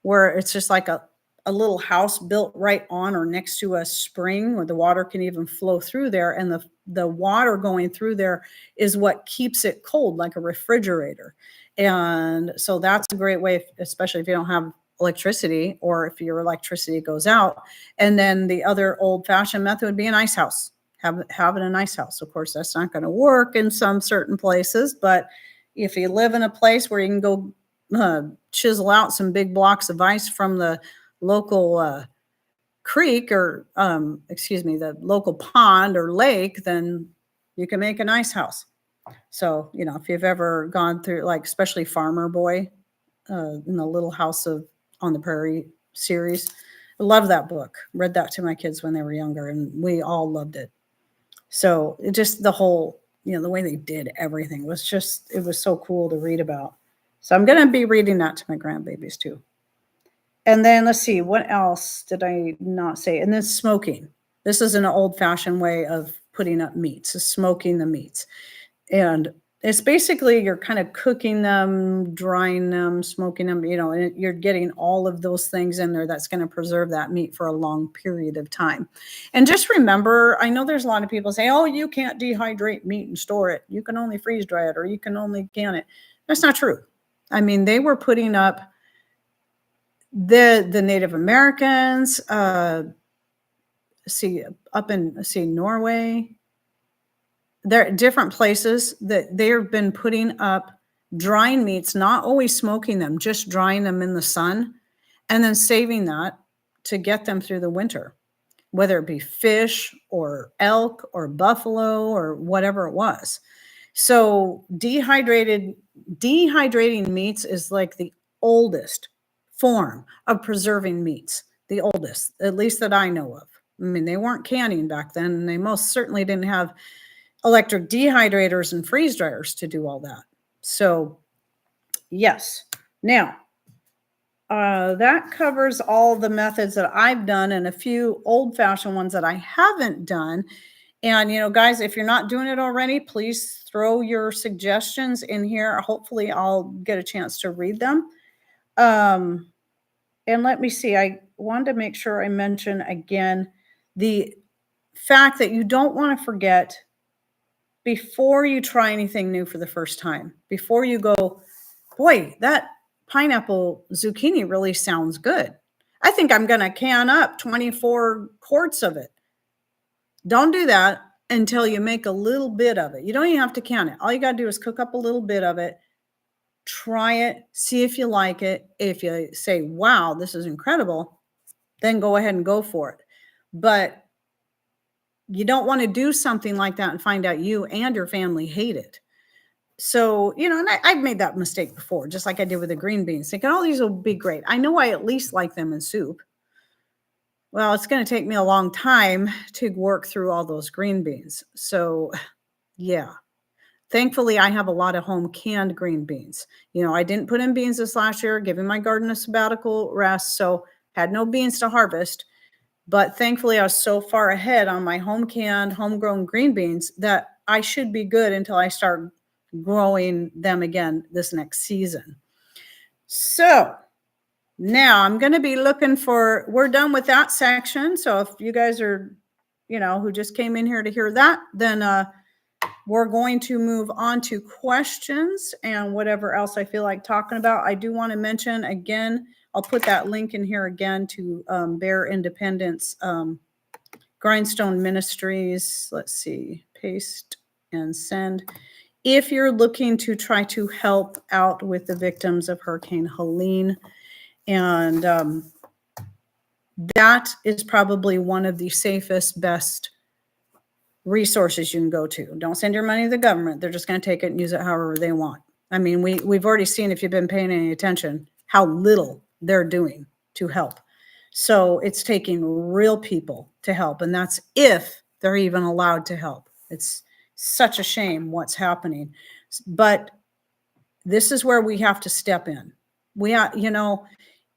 where it's just like a little house built right on or next to a spring where the water can even flow through there. And the water going through there is what keeps it cold, like a refrigerator. And so that's a great way, especially if you don't have electricity or if your electricity goes out. And then the other old-fashioned method would be an ice house. Having an ice house. Of course, that's not going to work in some certain places, but if you live in a place where you can go chisel out some big blocks of ice from the local creek or, the local pond or lake, then you can make an ice house. So, if you've ever gone through, like, especially Farmer Boy in the Little House on the Prairie series, I love that book. Read that to my kids when they were younger, and we all loved it. So it just the whole, the way they did everything was it was so cool to read about. So I'm going to be reading that to my grandbabies too. And then let's see, what else did I not say? And then smoking. This is an old-fashioned way of putting up meats, is smoking the meats. And it's basically you're kind of cooking them, drying them, smoking them, and you're getting all of those things in there that's going to preserve that meat for a long period of time. And just remember, I know there's a lot of people say, oh, you can't dehydrate meat and store it. You can only freeze dry it or you can only can it. That's not true. I mean, they were putting up the Native Americans, up in Norway. There are different places that they have been putting up drying meats, not always smoking them, just drying them in the sun and then saving that to get them through the winter, whether it be fish or elk or buffalo or whatever it was. So dehydrating meats is like the oldest form of preserving meats, the oldest, at least that I know of. I mean, they weren't canning back then, and they most certainly didn't have electric dehydrators and freeze dryers to do all that. So yes. Now, that covers all the methods that I've done and a few old-fashioned ones that I haven't done. And, guys, if you're not doing it already, please throw your suggestions in here. Hopefully I'll get a chance to read them. And let me see. I wanted to make sure I mention again the fact that you don't want to forget before you try anything new for the first time, before you go, boy, that pineapple zucchini really sounds good. I think I'm going to can up 24 quarts of it. Don't do that until you make a little bit of it. You don't even have to can it. All you got to do is cook up a little bit of it, try it, see if you like it. If you say, wow, this is incredible, then go ahead and go for it. But you don't want to do something like that and find out you and your family hate it. So, and I've made that mistake before, just like I did with the green beans, thinking, oh, these will be great. I know I at least like them in soup. Well, it's going to take me a long time to work through all those green beans. So, yeah. Thankfully, I have a lot of home canned green beans. I didn't put in beans this last year, giving my garden a sabbatical rest, so had no beans to harvest. But thankfully, I was so far ahead on my home canned, homegrown green beans that I should be good until I start growing them again this next season. So now I'm going to be looking we're done with that section. So if you guys are, who just came in here to hear that, then we're going to move on to questions and whatever else I feel like talking about. I do want to mention again, I'll put that link in here again to Bear Independence Grindstone Ministries. Let's see, paste and send. If you're looking to try to help out with the victims of Hurricane Helene, and that is probably one of the safest, best resources you can go to. Don't send your money to the government. They're just going to take it and use it however they want. I mean, we've already seen, if you've been paying any attention, how little they're doing to help. So it's taking real people to help, and that's if they're even allowed to help. It's such a shame what's happening, but this is where we have to step in. We are,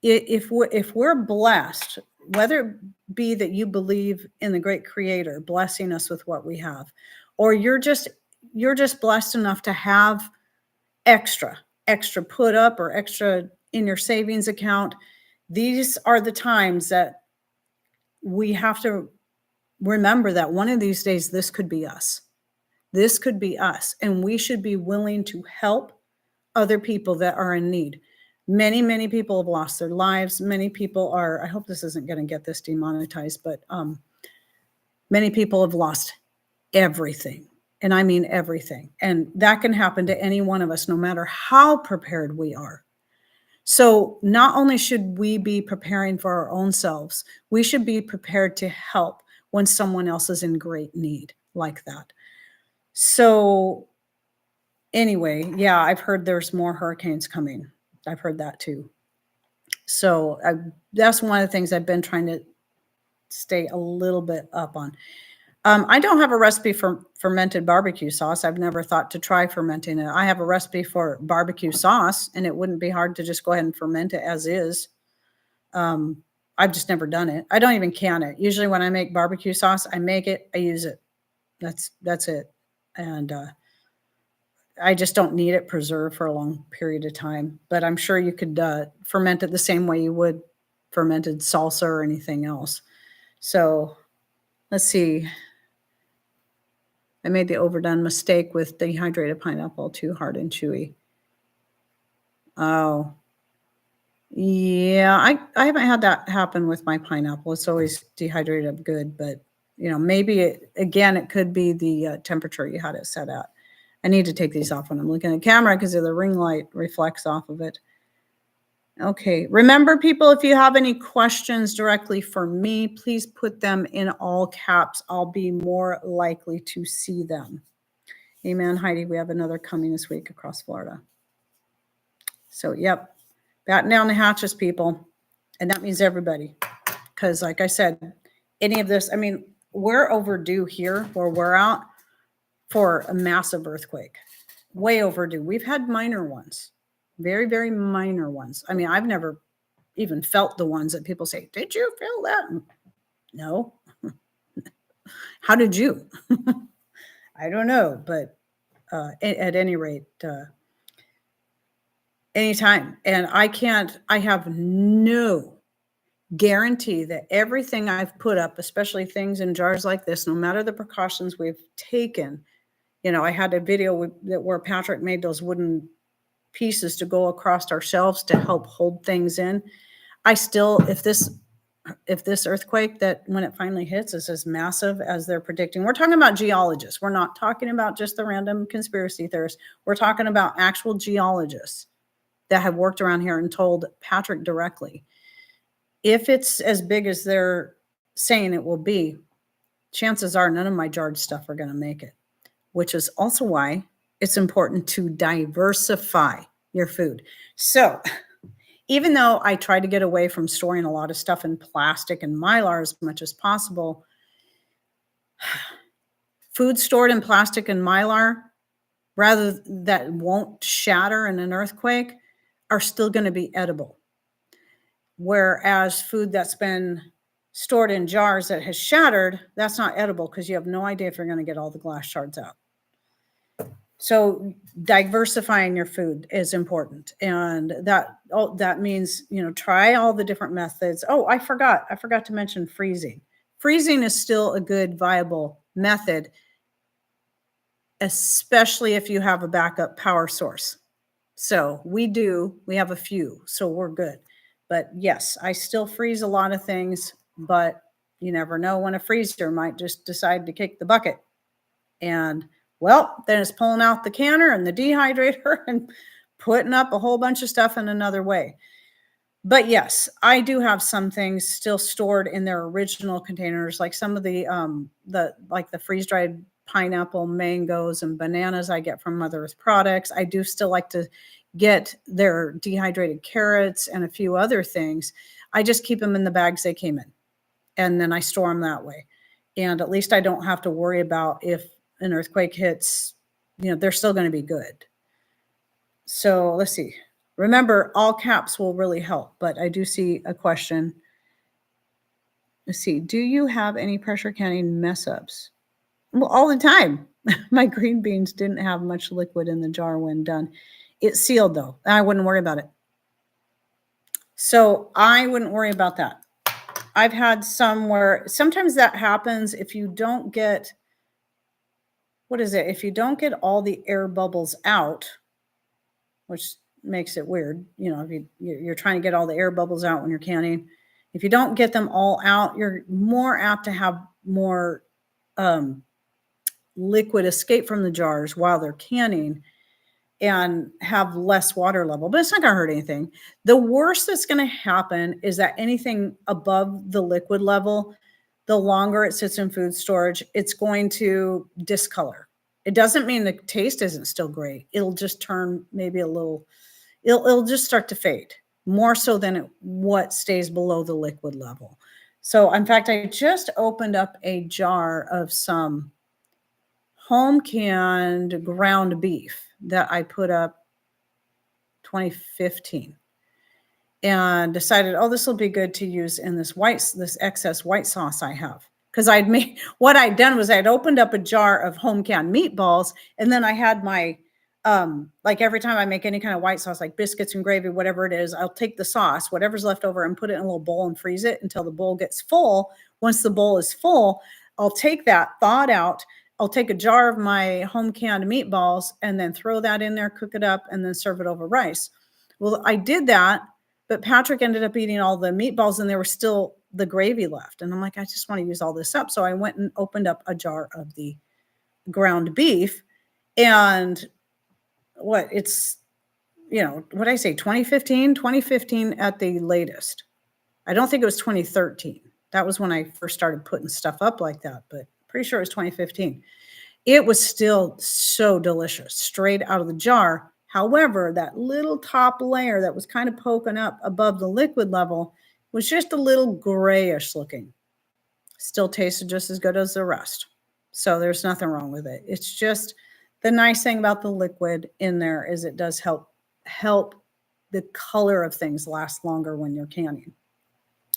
if we're blessed, whether it be that you believe in the great Creator blessing us with what we have, or you're just blessed enough to have extra put up or extra in your savings account, these are the times that we have to remember that one of these days, this could be us. This could be us, and we should be willing to help other people that are in need. Many, many people have lost their lives. Many people are, I hope this isn't going to get this demonetized, but many people have lost everything. And I mean everything. And that can happen to any one of us, no matter how prepared we are. So not only should we be preparing for our own selves, we should be prepared to help when someone else is in great need like that. So anyway, yeah, I've heard there's more hurricanes coming. I've heard that too. So that's one of the things I've been trying to stay a little bit up on. I don't have a recipe for fermented barbecue sauce. I've never thought to try fermenting it. I have a recipe for barbecue sauce, and it wouldn't be hard to just go ahead and ferment it as is. I've just never done it. I don't even can it. Usually when I make barbecue sauce, I make it, I use it. That's it. And I just don't need it preserved for a long period of time. But I'm sure you could ferment it the same way you would fermented salsa or anything else. So let's see. I made the overdone mistake with dehydrated pineapple, too hard and chewy. Oh, yeah. I haven't had that happen with my pineapple. It's always dehydrated up good, but maybe it could be the temperature you had it set at. I need to take these off when I'm looking at the camera because the ring light reflects off of it. Okay. Remember, people, if you have any questions directly for me, please put them in all caps. I'll be more likely to see them. Amen, Heidi. We have another coming this week across Florida. So, yep. Batten down the hatches, people. And that means everybody. Because like I said, any of this, I mean, we're overdue here where we're at for a massive earthquake. Way overdue. We've had minor ones. Very, very minor ones. I mean, I've never even felt the ones that people say, did you feel that? No. How did you? I don't know. But at any rate, anytime. And I have no guarantee that everything I've put up, especially things in jars like this, no matter the precautions we've taken, I had a video where Patrick made those wooden pieces to go across our shelves to help hold things in. I still, if this earthquake that when it finally hits is as massive as they're predicting, we're talking about geologists. We're not talking about just the random conspiracy theorists. We're talking about actual geologists that have worked around here and told Patrick directly, if it's as big as they're saying it will be, chances are none of my jarred stuff are going to make it, which is also why it's important to diversify your food. So even though I try to get away from storing a lot of stuff in plastic and Mylar as much as possible, food stored in plastic and Mylar, rather that won't shatter in an earthquake, are still going to be edible. Whereas food that's been stored in jars that has shattered, that's not edible because you have no idea if you're going to get all the glass shards out. So diversifying your food is important. And that means, try all the different methods. Oh, I forgot to mention freezing. Freezing is still a good, viable method especially if you have a backup power source. So we have a few, so we're good. But yes, I still freeze a lot of things, but you never know when a freezer might just decide to kick the bucket. And well, then it's pulling out the canner and the dehydrator and putting up a whole bunch of stuff in another way. But yes, I do have some things still stored in their original containers, like some of the freeze-dried pineapple, mangoes, and bananas I get from Mother Earth Products. I do still like to get their dehydrated carrots and a few other things. I just keep them in the bags they came in, and then I store them that way. And at least I don't have to worry about if an earthquake hits, they're still going to be good. So let's see. Remember, all caps will really help, but I do see a question. Let's see. Do you have any pressure canning mess ups? Well, all the time. My green beans didn't have much liquid in the jar when done. It's sealed though. I wouldn't worry about it. So I wouldn't worry about that. I've had some where sometimes that happens if you don't get, if you don't get all the air bubbles out, which makes it weird. If you're trying to get all the air bubbles out when you're canning. If you don't get them all out, you're more apt to have more liquid escape from the jars while they're canning and have less water level, but it's not going to hurt anything. The worst that's going to happen is that anything above the liquid level, the longer it sits in food storage, it's going to discolor. It doesn't mean the taste isn't still great. It'll just turn maybe a little, it'll just start to fade more so than what stays below the liquid level. So in fact, I just opened up a jar of some home canned ground beef that I put up 2015 and decided, this will be good to use in this excess white sauce I have. Because what I'd done was I'd opened up a jar of home canned meatballs, and then I had my, like every time I make any kind of white sauce, like biscuits and gravy, whatever it is, I'll take the sauce, whatever's left over, and put it in a little bowl and freeze it until the bowl gets full. Once the bowl is full, I'll take that, thaw it out. I'll take a jar of my home canned meatballs and then throw that in there, cook it up, and then serve it over rice. Well, I did that, but Patrick ended up eating all the meatballs and there was still the gravy left. And I'm like, I just want to use all this up. So I went and opened up a jar of the ground beef, and it's, what I say, 2015 at the latest. I don't think it was 2013. That was when I first started putting stuff up like that, but pretty sure it was 2015. It was still so delicious, straight out of the jar. However, that little top layer that was kind of poking up above the liquid level was just a little grayish looking. Still tasted just as good as the rest. So there's nothing wrong with it. It's just the nice thing about the liquid in there is it does help the color of things last longer when you're canning.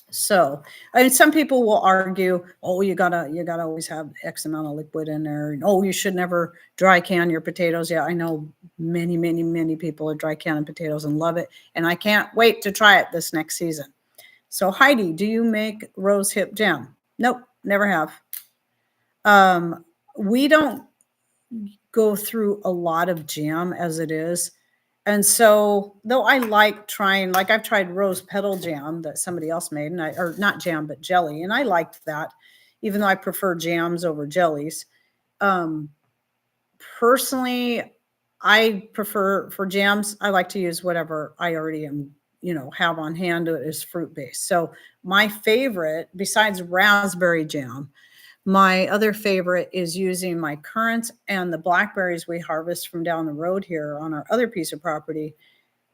So, and some people will argue, you gotta always have X amount of liquid in there. And, you should never dry can your potatoes. Yeah, I know many, many, many people are dry canning potatoes and love it. And I can't wait to try it this next season. So Heidi, do you make rose hip jam? Nope, never have. We don't go through a lot of jam as it is. And so, though I like trying, like I've tried rose petal jam that somebody else made, or not jam, but jelly. And I liked that, even though I prefer jams over jellies. Personally, I prefer for jams, I like to use whatever I already am, have on hand is fruit based. So my favorite, besides raspberry jam, my other favorite is using my currants and the blackberries we harvest from down the road here on our other piece of property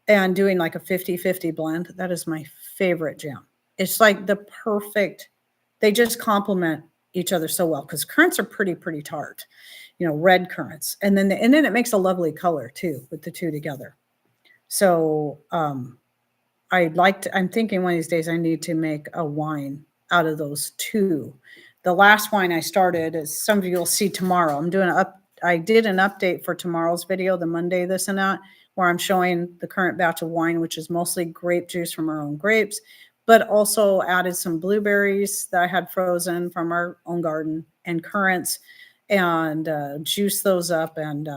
and doing like a 50-50 blend. That is my favorite jam. It's like the perfect, they just complement each other so well because currants are pretty tart, red currants. And then it makes a lovely color too with the two together. So I'm thinking one of these days I need to make a wine out of those two. The last wine I started, as some of you will see tomorrow, I did an update for tomorrow's video, the Monday this and that, where I'm showing the current batch of wine, which is mostly grape juice from our own grapes, but also added some blueberries that I had frozen from our own garden and currants and juice those up, and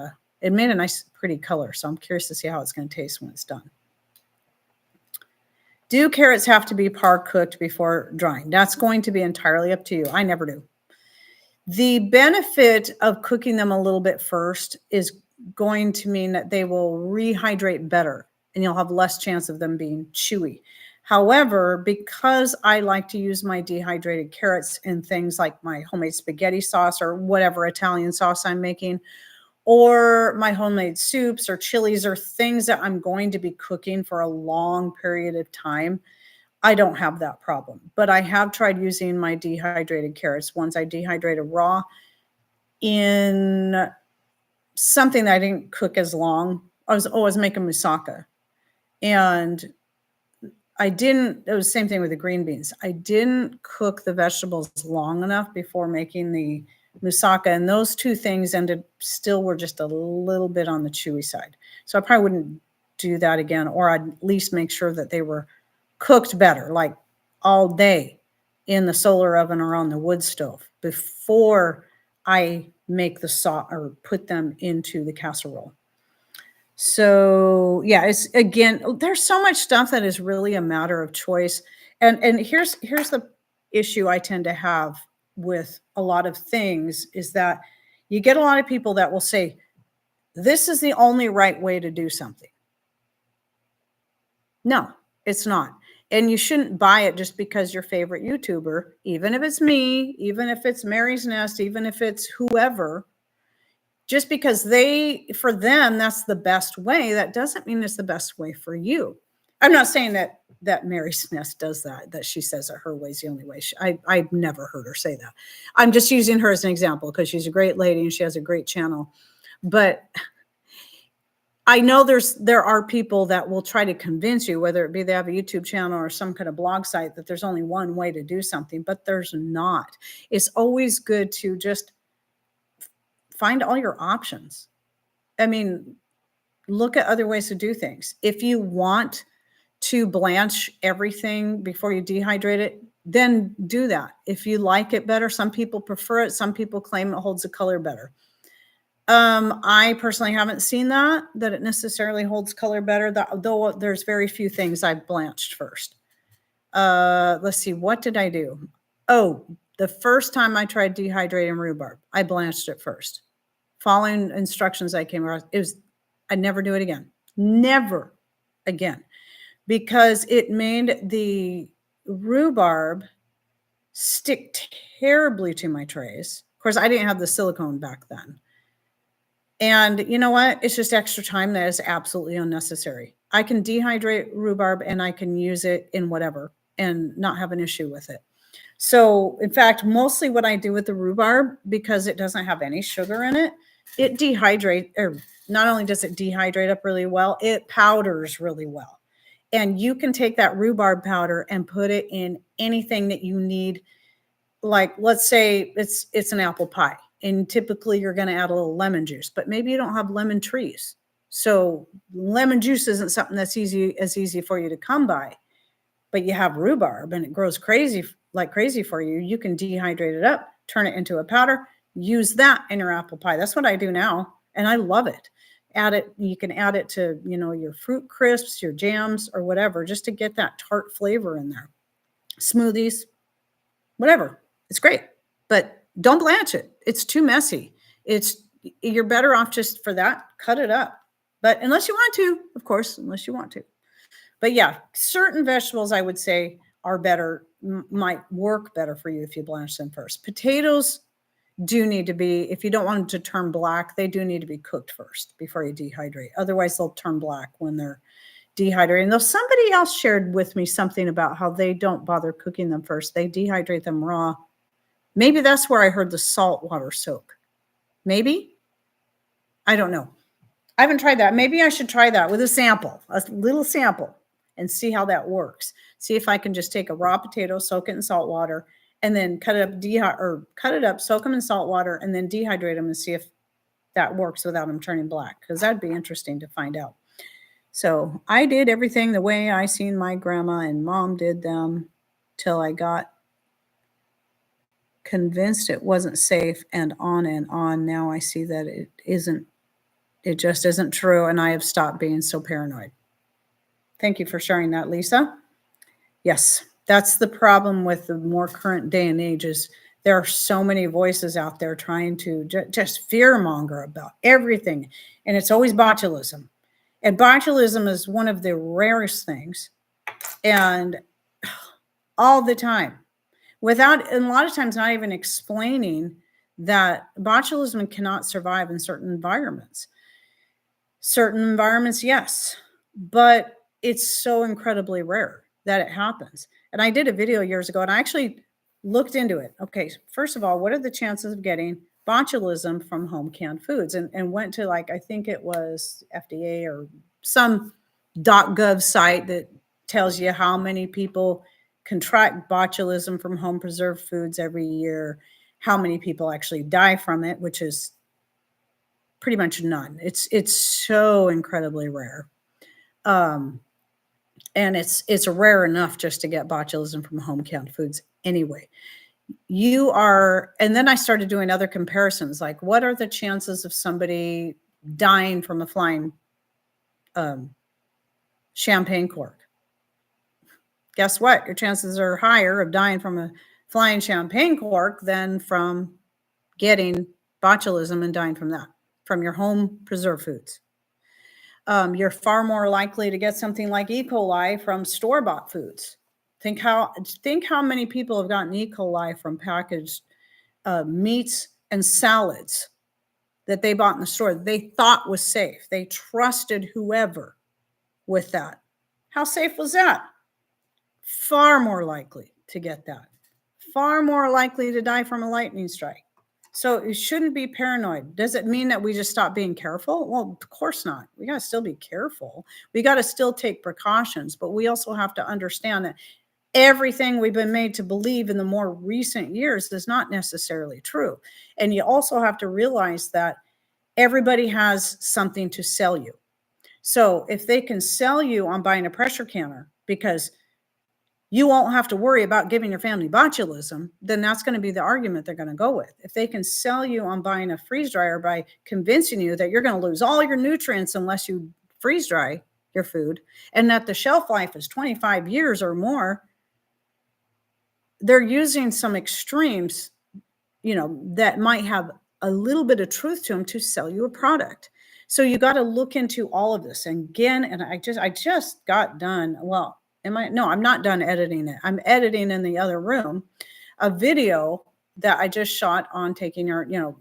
it made a nice, pretty color. So I'm curious to see how it's going to taste when it's done. Do carrots have to be par cooked before drying? That's going to be entirely up to you. I never do. The benefit of cooking them a little bit first is going to mean that they will rehydrate better and you'll have less chance of them being chewy. However, because I like to use my dehydrated carrots in things like my homemade spaghetti sauce or whatever Italian sauce I'm making, or my homemade soups or chilies or things that I'm going to be cooking for a long period of time, I don't have that problem. But I have tried using my dehydrated carrots once I dehydrated raw in something that I didn't cook as long. I was making moussaka. And it was the same thing with the green beans. I didn't cook the vegetables long enough before making the moussaka. And those two things were just a little bit on the chewy side. So I probably wouldn't do that again, or I'd at least make sure that they were cooked better, like all day in the solar oven or on the wood stove before I make the sauce or put them into the casserole. So yeah, it's again, there's so much stuff that is really a matter of choice. And here's the issue I tend to have with a lot of things is that you get a lot of people that will say, this is the only right way to do something. No, it's not. And you shouldn't buy it just because your favorite YouTuber, even if it's me, even if it's Mary's Nest, even if it's whoever, just because for them, that's the best way. That doesn't mean it's the best way for you. I'm not saying that Mary's Nest does that she says that her way is the only way. I've never heard her say that. I'm just using her as an example because she's a great lady and she has a great channel. But I know there are people that will try to convince you, whether it be they have a YouTube channel or some kind of blog site, that there's only one way to do something, but there's not. It's always good to just find all your options. I mean, look at other ways to do things. If you want to blanch everything before you dehydrate it, then do that. If you like it better, some people prefer it. Some people claim it holds the color better. I personally haven't seen that it necessarily holds color better, though there's very few things I've blanched first. Let's see, what did I do? Oh, the first time I tried dehydrating rhubarb, I blanched it first. Following instructions I came across, I'd never do it again. Never again. Because it made the rhubarb stick terribly to my trays. Of course, I didn't have the silicone back then. And you know what? It's just extra time that is absolutely unnecessary. I can dehydrate rhubarb and I can use it in whatever and not have an issue with it. So in fact, mostly what I do with the rhubarb, because it doesn't have any sugar in it, it dehydrates, or not only does it dehydrate up really well, it powders really well. And you can take that rhubarb powder and put it in anything that you need. Like, let's say it's an apple pie. And typically you're going to add a little lemon juice, but maybe you don't have lemon trees. So lemon juice isn't something that's easy for you to come by, but you have rhubarb and it grows like crazy for you. You can dehydrate it up, turn it into a powder, use that in your apple pie. That's what I do now. And I love it. You can add it to, your fruit crisps, your jams or whatever, just to get that tart flavor in there. Smoothies, whatever. It's great, but don't blanch it. It's too messy. You're better off just for that, cut it up. But unless you want to, of course, unless you want to. But yeah, certain vegetables I would say are better, might work better for you if you blanch them first. Potatoes do need to be, if you don't want them to turn black, they do need to be cooked first before you dehydrate. Otherwise, they'll turn black when they're dehydrating. Though somebody else shared with me something about how they don't bother cooking them first. They dehydrate them raw. Maybe that's where I heard the salt water soak. Maybe? I don't know. I haven't tried that. Maybe I should try that with a little sample, and see how that works. See if I can just take a raw potato, soak it in salt water, and then cut it up, soak them in salt water, and then dehydrate them and see if that works without them turning black. Because that'd be interesting to find out. So I did everything the way I seen my grandma and mom did them till I got convinced it wasn't safe, and on and on. Now I see that it isn't, it just isn't true, and I have stopped being so paranoid. Thank you for sharing that, Lisa. Yes, that's the problem with the more current day and age is there are so many voices out there trying to just fear monger about everything. And it's always botulism. And botulism is one of the rarest things. And all the time, without, and a lot of times not even explaining that botulism cannot survive in certain environments. Certain environments, yes, but it's so incredibly rare that it happens. And I did a video years ago and I actually looked into it. Okay, first of all, what are the chances of getting botulism from home canned foods? And went to, like, I think it was FDA or some .gov site that tells you how many people contract botulism from home preserved foods every year, how many people actually die from it, which is pretty much none. It's so incredibly rare. And it's rare enough just to get botulism from home canned foods anyway. And then I started doing other comparisons, like what are the chances of somebody dying from a flying champagne cork? Guess what? Your chances are higher of dying from a flying champagne cork than from getting botulism and dying from that, from your home preserved foods. You're far more likely to get something like E. coli from store-bought foods. Think how many people have gotten E. coli from packaged meats and salads that they bought in the store that they thought was safe. They trusted whoever with that. How safe was that? Far more likely to get that. Far more likely to die from a lightning strike. So it shouldn't be paranoid. Does it mean that we just stop being careful? Well, of course not. We got to still be careful. We got to still take precautions, but we also have to understand that everything we've been made to believe in the more recent years is not necessarily true. And you also have to realize that everybody has something to sell you. So if they can sell you on buying a pressure canner because you won't have to worry about giving your family botulism, then that's going to be the argument they're going to go with. If they can sell you on buying a freeze dryer by convincing you that you're going to lose all your nutrients unless you freeze dry your food, and that the shelf life is 25 years or more, they're using some extremes, that might have a little bit of truth to them to sell you a product. So you got to look into all of this. And again, and I just got done. Well, no, I'm not done editing it. I'm editing in the other room a video that I just shot on taking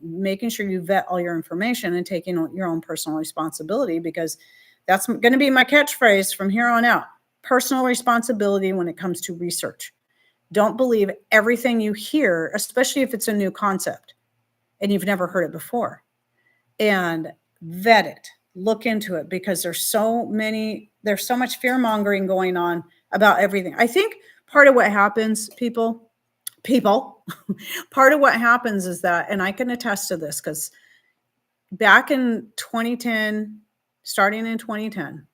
making sure you vet all your information and taking your own personal responsibility, because that's going to be my catchphrase from here on out. Personal responsibility when it comes to research. Don't believe everything you hear, especially if it's a new concept and you've never heard it before. And vet it, look into it, because there's so much fear mongering going on about everything. I think part of what happens, people, part of what happens is that, and I can attest to this, because back in 2010, starting in 2010,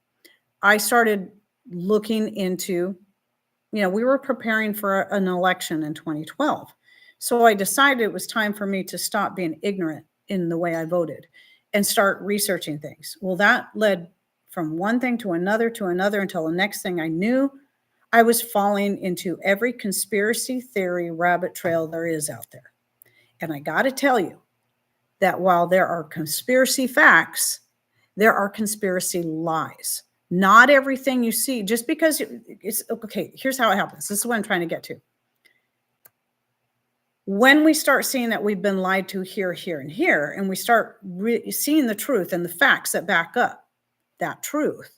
I started looking into, we were preparing for an election in 2012. So I decided it was time for me to stop being ignorant in the way I voted and start researching things. Well, that led from one thing to another until the next thing I knew, I was falling into every conspiracy theory rabbit trail there is out there. And I got to tell you that while there are conspiracy facts, there are conspiracy lies. Not everything you see, just because it's okay. Here's how it happens. This is what I'm trying to get to. When we start seeing that we've been lied to here, and here, and we start seeing the truth and the facts that back up that truth,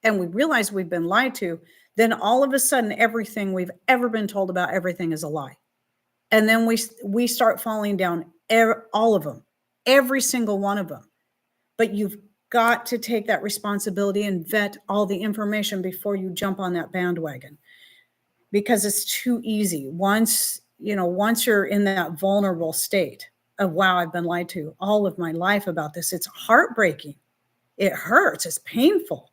and we realize we've been lied to, then all of a sudden, everything we've ever been told about everything is a lie. And then we start falling down all of them, every single one of them. But you've got to take that responsibility and vet all the information before you jump on that bandwagon, because it's too easy. Once you're in that vulnerable state of, wow, I've been lied to all of my life about this, it's heartbreaking. It hurts. It's painful.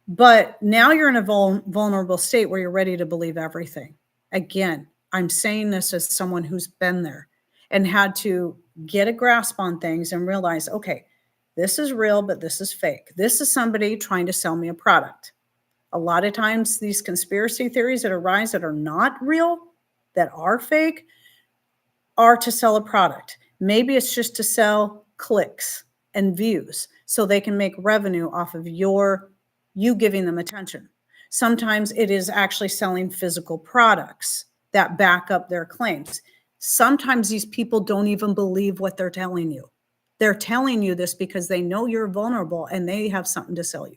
But now you're in a vulnerable state where you're ready to believe everything. Again, I'm saying this as someone who's been there and had to get a grasp on things and realize, okay, this is real, but this is fake. This is somebody trying to sell me a product. A lot of times these conspiracy theories that arise that are not real, that are fake, are to sell a product. Maybe it's just to sell clicks and views so they can make revenue off of you giving them attention. Sometimes it is actually selling physical products that back up their claims. Sometimes these people don't even believe what they're telling you. They're telling you this because they know you're vulnerable and they have something to sell you.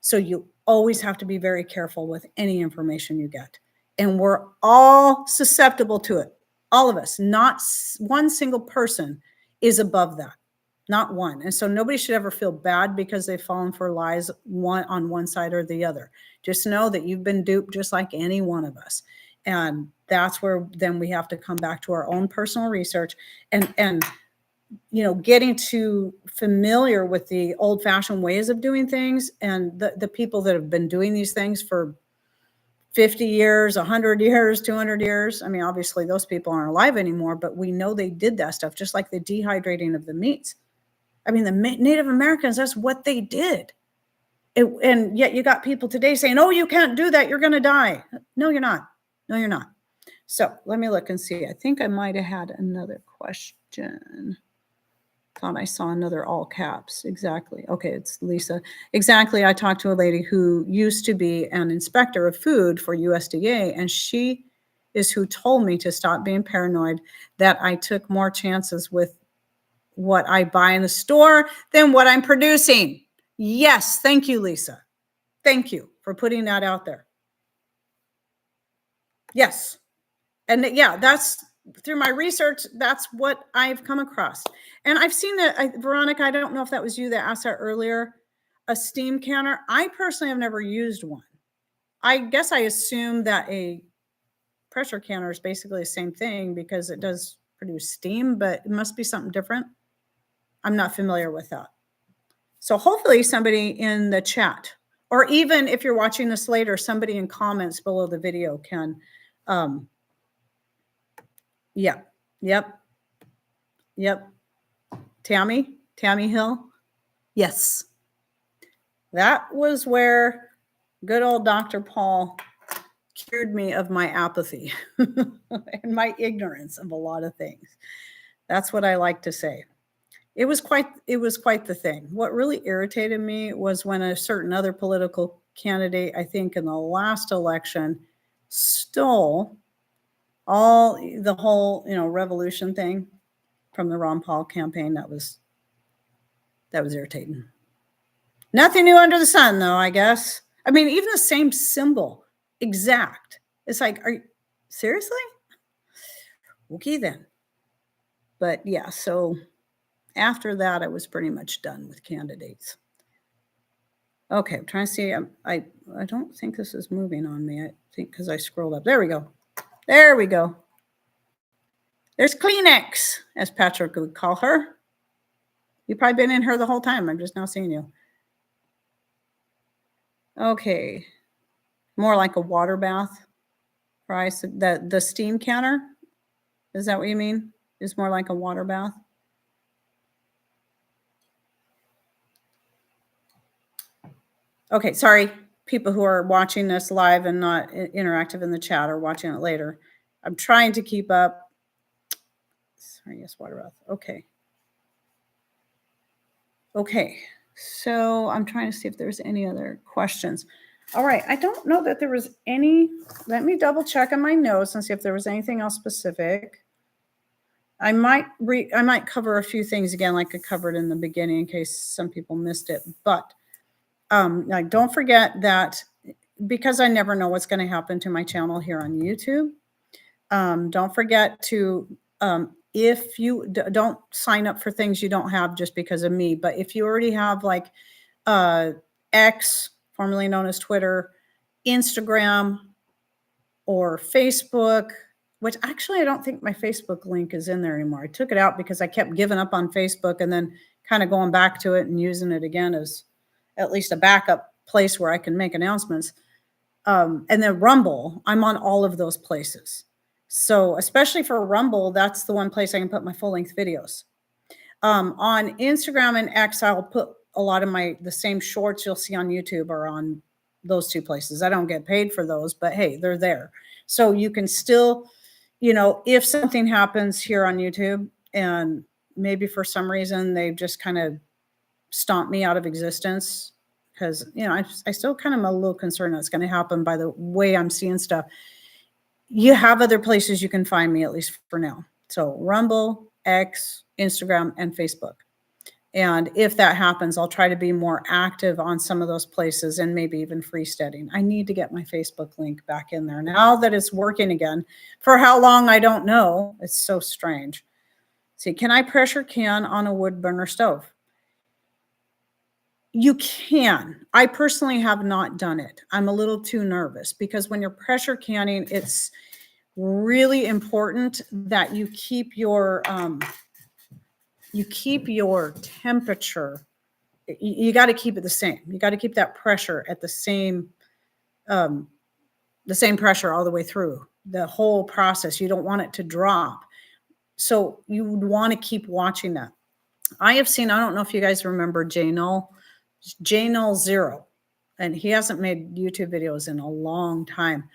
So you always have to be very careful with any information you get. And we're all susceptible to it. All of us, not one single person is above that, not one. And so nobody should ever feel bad because they've fallen for lies on one side or the other. Just know that you've been duped just like any one of us. And that's where then we have to come back to our own personal research and getting too familiar with the old-fashioned ways of doing things and the people that have been doing these things for 50 years, 100 years, 200 years. I mean, obviously those people aren't alive anymore, but we know they did that stuff, just like the dehydrating of the meats. I mean, the Native Americans, that's what they did. And yet you got people today saying, oh, you can't do that. You're going to die. No, you're not. No, you're not. So let me look and see. I think I might have had another question. Thought I saw another all caps. Exactly. Okay, it's Lisa. Exactly. I talked to a lady who used to be an inspector of food for USDA, and she is who told me to stop being paranoid, that I took more chances with what I buy in the store than what I'm producing. Yes. Thank you, Lisa. Thank you for putting that out there. Yes. And yeah, that's through my research, that's what I've come across. And I've seen that, Veronica, I don't know if that was you that asked that earlier, a steam canner. I personally have never used one. I guess I assume that a pressure canner is basically the same thing because it does produce steam, but it must be something different. I'm not familiar with that. So hopefully somebody in the chat, or even if you're watching this later, somebody in comments below the video can, Yep. Tammy Hill. Yes. That was where good old Dr. Paul cured me of my apathy and my ignorance of a lot of things. That's what I like to say. It was quite the thing. What really irritated me was when a certain other political candidate, I think in the last election, stole the whole, revolution thing from the Ron Paul campaign. That was irritating. Nothing new under the sun, though, I guess. I mean, even the same symbol, exact. It's like, are you seriously? Okay, then. But yeah, so after that, I was pretty much done with candidates. Okay, I'm trying to see. I don't think this is moving on me. I think because I scrolled up. There we go. There's Kleenex, as Patrick would call her. You've probably been in her the whole time. I'm just now seeing you. Okay. More like a water bath, right? So the steam canner, is that what you mean? Is more like a water bath? Okay, sorry, people who are watching this live and not interactive in the chat or watching it later. I'm trying to keep up. Sorry, yes, water bath. Okay, so I'm trying to see if there's any other questions. All right, I don't know that there was any. Let me double check on my notes and see if there was anything else specific. I might cover a few things again, like I covered in the beginning, in case some people missed it. But like, don't forget that, because I never know what's going to happen to my channel here on YouTube. Don't forget to, if you don't sign up for things you don't have just because of me, but if you already have like X, formerly known as Twitter, Instagram, or Facebook, which actually I don't think my Facebook link is in there anymore. I took it out because I kept giving up on Facebook and then kind of going back to it and using it again as at least a backup place where I can make announcements. And then Rumble, I'm on all of those places. So especially for Rumble, that's the one place I can put my full length videos. On Instagram and X, I'll put a lot of the same shorts you'll see on YouTube are on those two places. I don't get paid for those, but hey, they're there. So you can still, if something happens here on YouTube and maybe for some reason they've just kind of stomped me out of existence, because, I still kind of am a little concerned that's going to happen by the way I'm seeing stuff. You have other places you can find me, at least for now. So Rumble, X, Instagram, and Facebook. And if that happens, I'll try to be more active on some of those places and maybe even freesteading. I need to get my Facebook link back in there now that it's working again. For how long, I don't know. It's so strange. See, can I pressure can on a wood burner stove? You can. I personally have not done it. I'm a little too nervous because when you're pressure canning, it's really important that you keep your temperature. You got to keep it the same. You got to keep that pressure at the same pressure all the way through the whole process. You don't want it to drop. So you would want to keep watching that. I have seen, I don't know if you guys remember J-Null 0, and he hasn't made YouTube videos in a long time,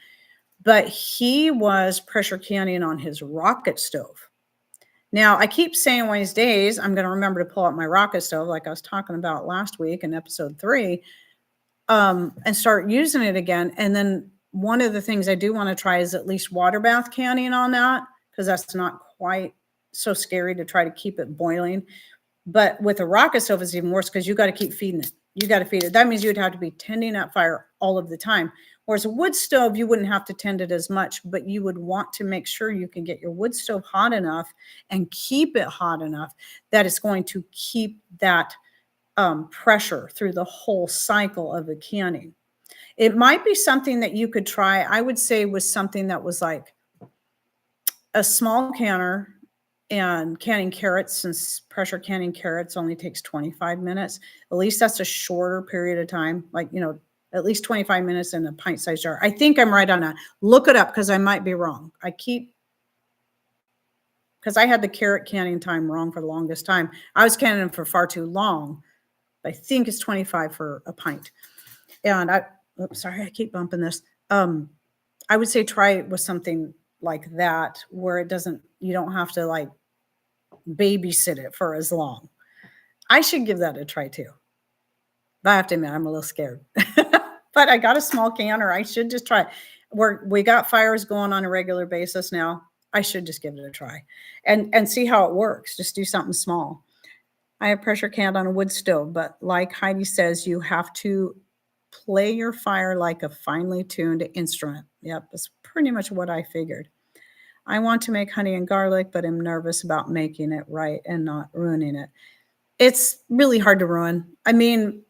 but he was pressure canning on his rocket stove. Now, I keep saying one of these days, I'm going to remember to pull out my rocket stove like I was talking about last week in episode 3, and start using it again. And then one of the things I do want to try is at least water bath canning on that, because that's not quite so scary to try to keep it boiling. But with a rocket stove, it's even worse because you got to keep feeding it. You got to feed it. That means you'd have to be tending that fire all of the time. Whereas a wood stove, you wouldn't have to tend it as much, but you would want to make sure you can get your wood stove hot enough and keep it hot enough that it's going to keep that pressure through the whole cycle of the canning. It might be something that you could try. I would say was something that was like a small canner and canning carrots, since pressure canning carrots only takes 25 minutes. At least that's a shorter period of time, like, at least 25 minutes in a pint-sized jar. I think I'm right on that. Look it up because I might be wrong. Because I had the carrot canning time wrong for the longest time. I was canning them for far too long. I think it's 25 for a pint. And sorry, I keep bumping this. I would say try it with something like that where you don't have to like babysit it for as long. I should give that a try too. But I have to admit, I'm a little scared. But I got a small canner. I should just try it. We got fires going on a regular basis now. I should just give it a try and see how it works. Just do something small. I have pressure canned on a wood stove, but like Heidi says, you have to play your fire like a finely tuned instrument. Yep, that's pretty much what I figured. I want to make honey and garlic, but I'm nervous about making it right and not ruining it. It's really hard to ruin. I mean,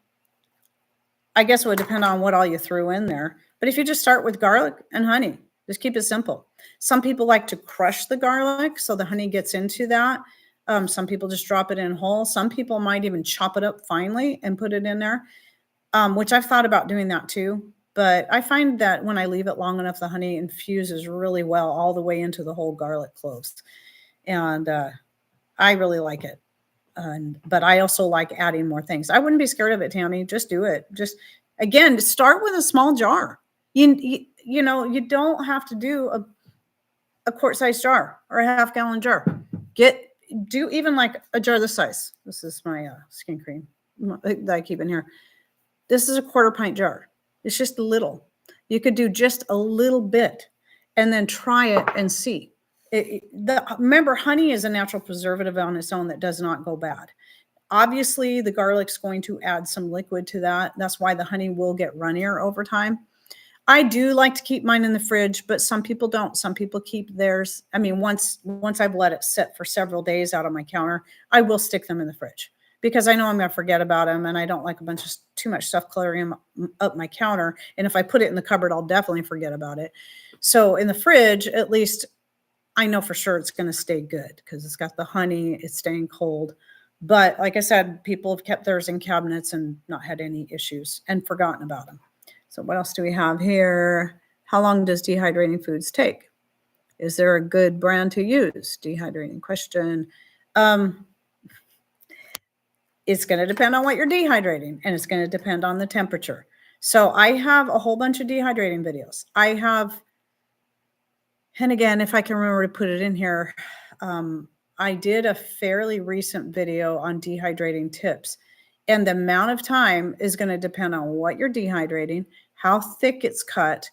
I guess it would depend on what all you threw in there. But if you just start with garlic and honey, just keep it simple. Some people like to crush the garlic so the honey gets into that. Some people just drop it in whole. Some people might even chop it up finely and put it in there, which I've thought about doing that too. But I find that when I leave it long enough, the honey infuses really well all the way into the whole garlic cloves. And I really like it. But I also like adding more things. I wouldn't be scared of it, Tammy. Just do it. Just, again, start with a small jar. You don't have to do a quart-sized jar or a half-gallon jar. Do even like a jar this size. This is my skin cream that I keep in here. This is a 1/4 pint jar. It's just a little. You could do just a little bit and then try it and see. Remember, honey is a natural preservative on its own that does not go bad. Obviously, the garlic's going to add some liquid to that. That's why the honey will get runnier over time. I do like to keep mine in the fridge, but some people don't. Some people keep theirs. I mean, once I've let it sit for several days out on my counter, I will stick them in the fridge because I know I'm going to forget about them, and I don't like too much stuff cluttering up my counter. And if I put it in the cupboard, I'll definitely forget about it. So in the fridge, at least I know for sure it's going to stay good because it's got the honey, it's staying cold. But like I said, people have kept theirs in cabinets and not had any issues and forgotten about them. So what else do we have here? How long does dehydrating foods take? Is there a good brand to use? Dehydrating question. It's going to depend on what you're dehydrating, and it's going to depend on the temperature. So I have a whole bunch of dehydrating videos. And again, if I can remember to put it in here, I did a fairly recent video on dehydrating tips. And the amount of time is going to depend on what you're dehydrating, how thick it's cut,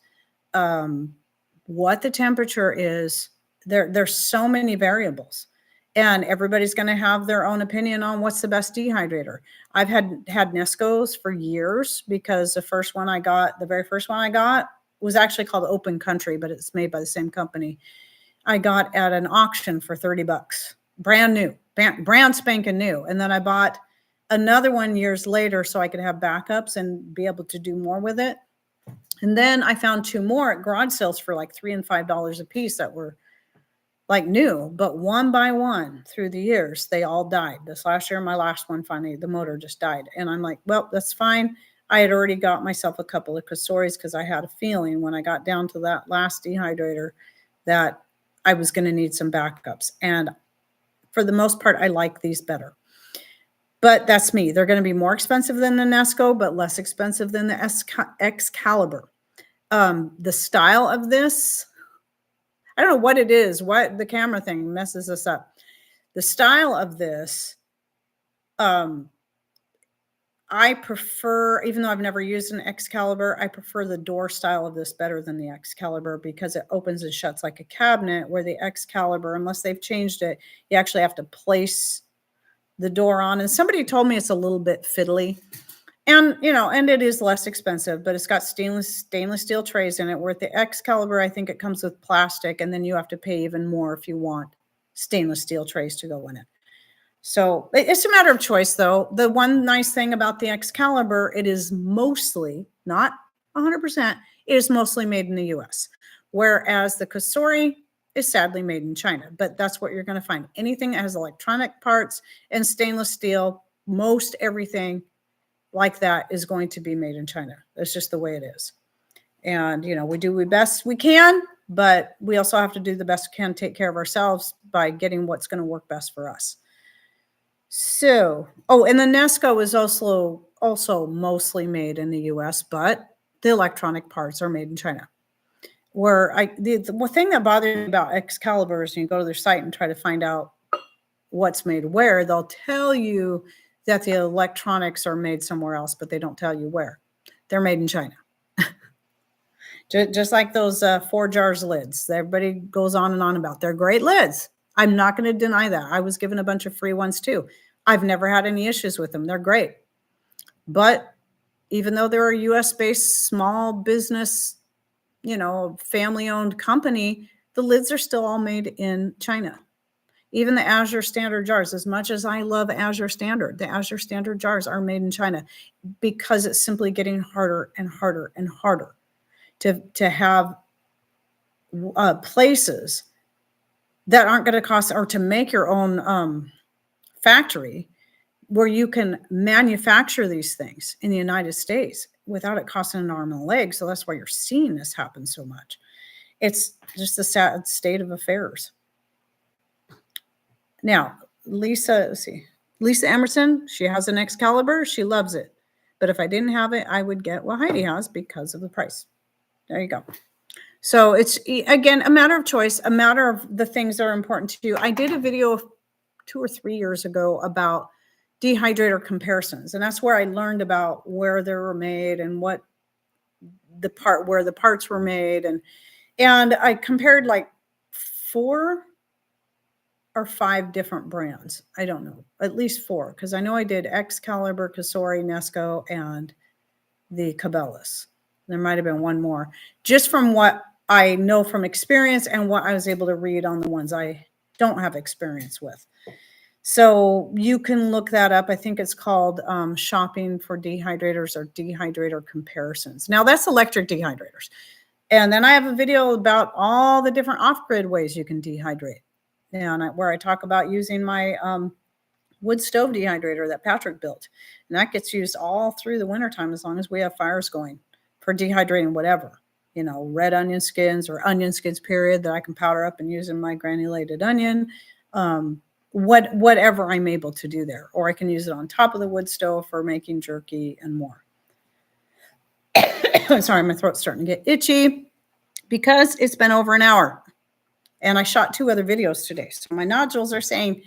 what the temperature is. There's so many variables. And everybody's going to have their own opinion on what's the best dehydrator. I've had Nescos for years because the very first one I got was actually called Open Country, but it's made by the same company. I got at an auction for $30, brand new, brand spanking new. And then I bought another one years later so I could have backups and be able to do more with it. And then I found two more at garage sales for like $3 and $5 a piece that were like new, but one by one through the years, they all died. This last year, my last one, finally, the motor just died. And I'm like, well, that's fine. I had already got myself a couple of Casoris because I had a feeling when I got down to that last dehydrator that I was going to need some backups. And for the most part, I like these better. But that's me. They're going to be more expensive than the Nesco, but less expensive than the Excalibur. The style of this, I don't know what it is, what the camera thing messes us up. The style of this, I prefer, even though I've never used an Excalibur, I prefer the door style of this better than the Excalibur because it opens and shuts like a cabinet, where the Excalibur, unless they've changed it, you actually have to place the door on. And somebody told me it's a little bit fiddly. And, and it is less expensive, but it's got stainless steel trays in it, where at the Excalibur, I think it comes with plastic, and then you have to pay even more if you want stainless steel trays to go in it. So it's a matter of choice, though. The one nice thing about the Excalibur, it is mostly, not 100%, it is mostly made in the US, whereas the Cosori is sadly made in China. But that's what you're going to find. Anything that has electronic parts and stainless steel, most everything like that is going to be made in China. That's just the way it is. And, we do the best we can, but we also have to do the best we can, take care of ourselves by getting what's going to work best for us. So, and the Nesco is also mostly made in the US, but the electronic parts are made in China. Where the thing that bothers me about Excalibur is you go to their site and try to find out what's made where. They'll tell you that the electronics are made somewhere else, but they don't tell you where. They're made in China. Just like those 4 jars lids. Everybody goes on and on about. They're great lids. I'm not going to deny that. I was given a bunch of free ones too. I've never had any issues with them. They're great. But even though they're a US-based small business, family-owned company, the lids are still all made in China. Even the Azure Standard jars, as much as I love Azure Standard, the Azure Standard jars are made in China because it's simply getting harder and harder and harder to have places that aren't going to cost, or to make your own factory where you can manufacture these things in the United States without it costing an arm and a leg. So that's why you're seeing this happen so much. It's just the sad state of affairs. Now, Lisa Emerson, she has an Excalibur. She loves it. But if I didn't have it, I would get what Heidi has because of the price. There you go. So it's, again, a matter of choice, a matter of the things that are important to you. I did a video 2 or 3 years ago about dehydrator comparisons. And that's where I learned about where they were made and where the parts were made. And I compared like 4 or 5 different brands. I don't know, at least 4, because I know I did Excalibur, Cosori, Nesco, and the Cabela's. There might have been one more, just from what I know from experience and what I was able to read on the ones I don't have experience with. So you can look that up. I think it's called Shopping for Dehydrators or Dehydrator Comparisons. Now that's electric dehydrators. And then I have a video about all the different off-grid ways you can dehydrate. And where I talk about using my wood stove dehydrator that Patrick built. And that gets used all through the wintertime as long as we have fires going for dehydrating whatever. red onion skins or onion skins, period, that I can powder up and use in my granulated onion. Whatever I'm able to do there. Or I can use it on top of the wood stove for making jerky and more. Sorry, my throat's starting to get itchy because it's been over an hour. And I shot 2 other videos today. So my nodules are saying,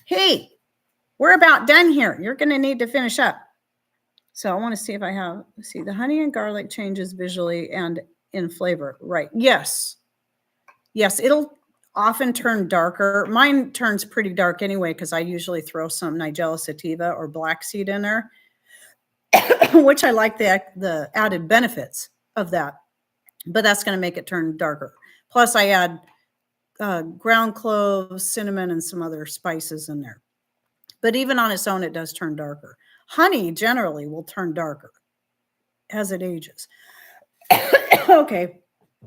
hey, we're about done here. You're going to need to finish up. So I want to see if I have, see, the honey and garlic changes visually and in flavor. Right. Yes. Yes, it'll often turn darker. Mine turns pretty dark anyway because I usually throw some Nigella sativa or black seed in there, which I like the added benefits of that. But that's going to make it turn darker. Plus, I add ground cloves, cinnamon, and some other spices in there. But even on its own, it does turn darker. Honey generally will turn darker as it ages. Okay,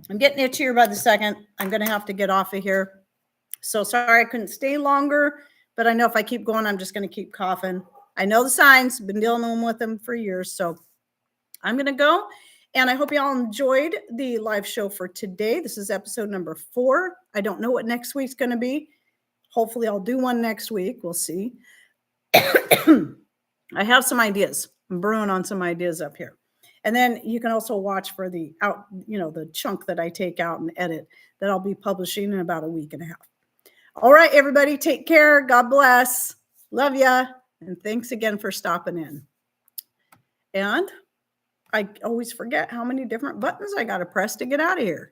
I'm getting itchier by the second. I'm going to have to get off of here. So sorry I couldn't stay longer, but I know if I keep going, I'm just going to keep coughing. I know the signs, been dealing with them for years. So I'm going to go. And I hope you all enjoyed the live show for today. This is episode number 4. I don't know what next week's going to be. Hopefully I'll do one next week. We'll see. I have some ideas. I'm brewing on some ideas up here. And then you can also watch for the the chunk that I take out and edit that I'll be publishing in about a week and a half. All right, everybody, take care. God bless. Love ya. And thanks again for stopping in. And I always forget how many different buttons I got to press to get out of here.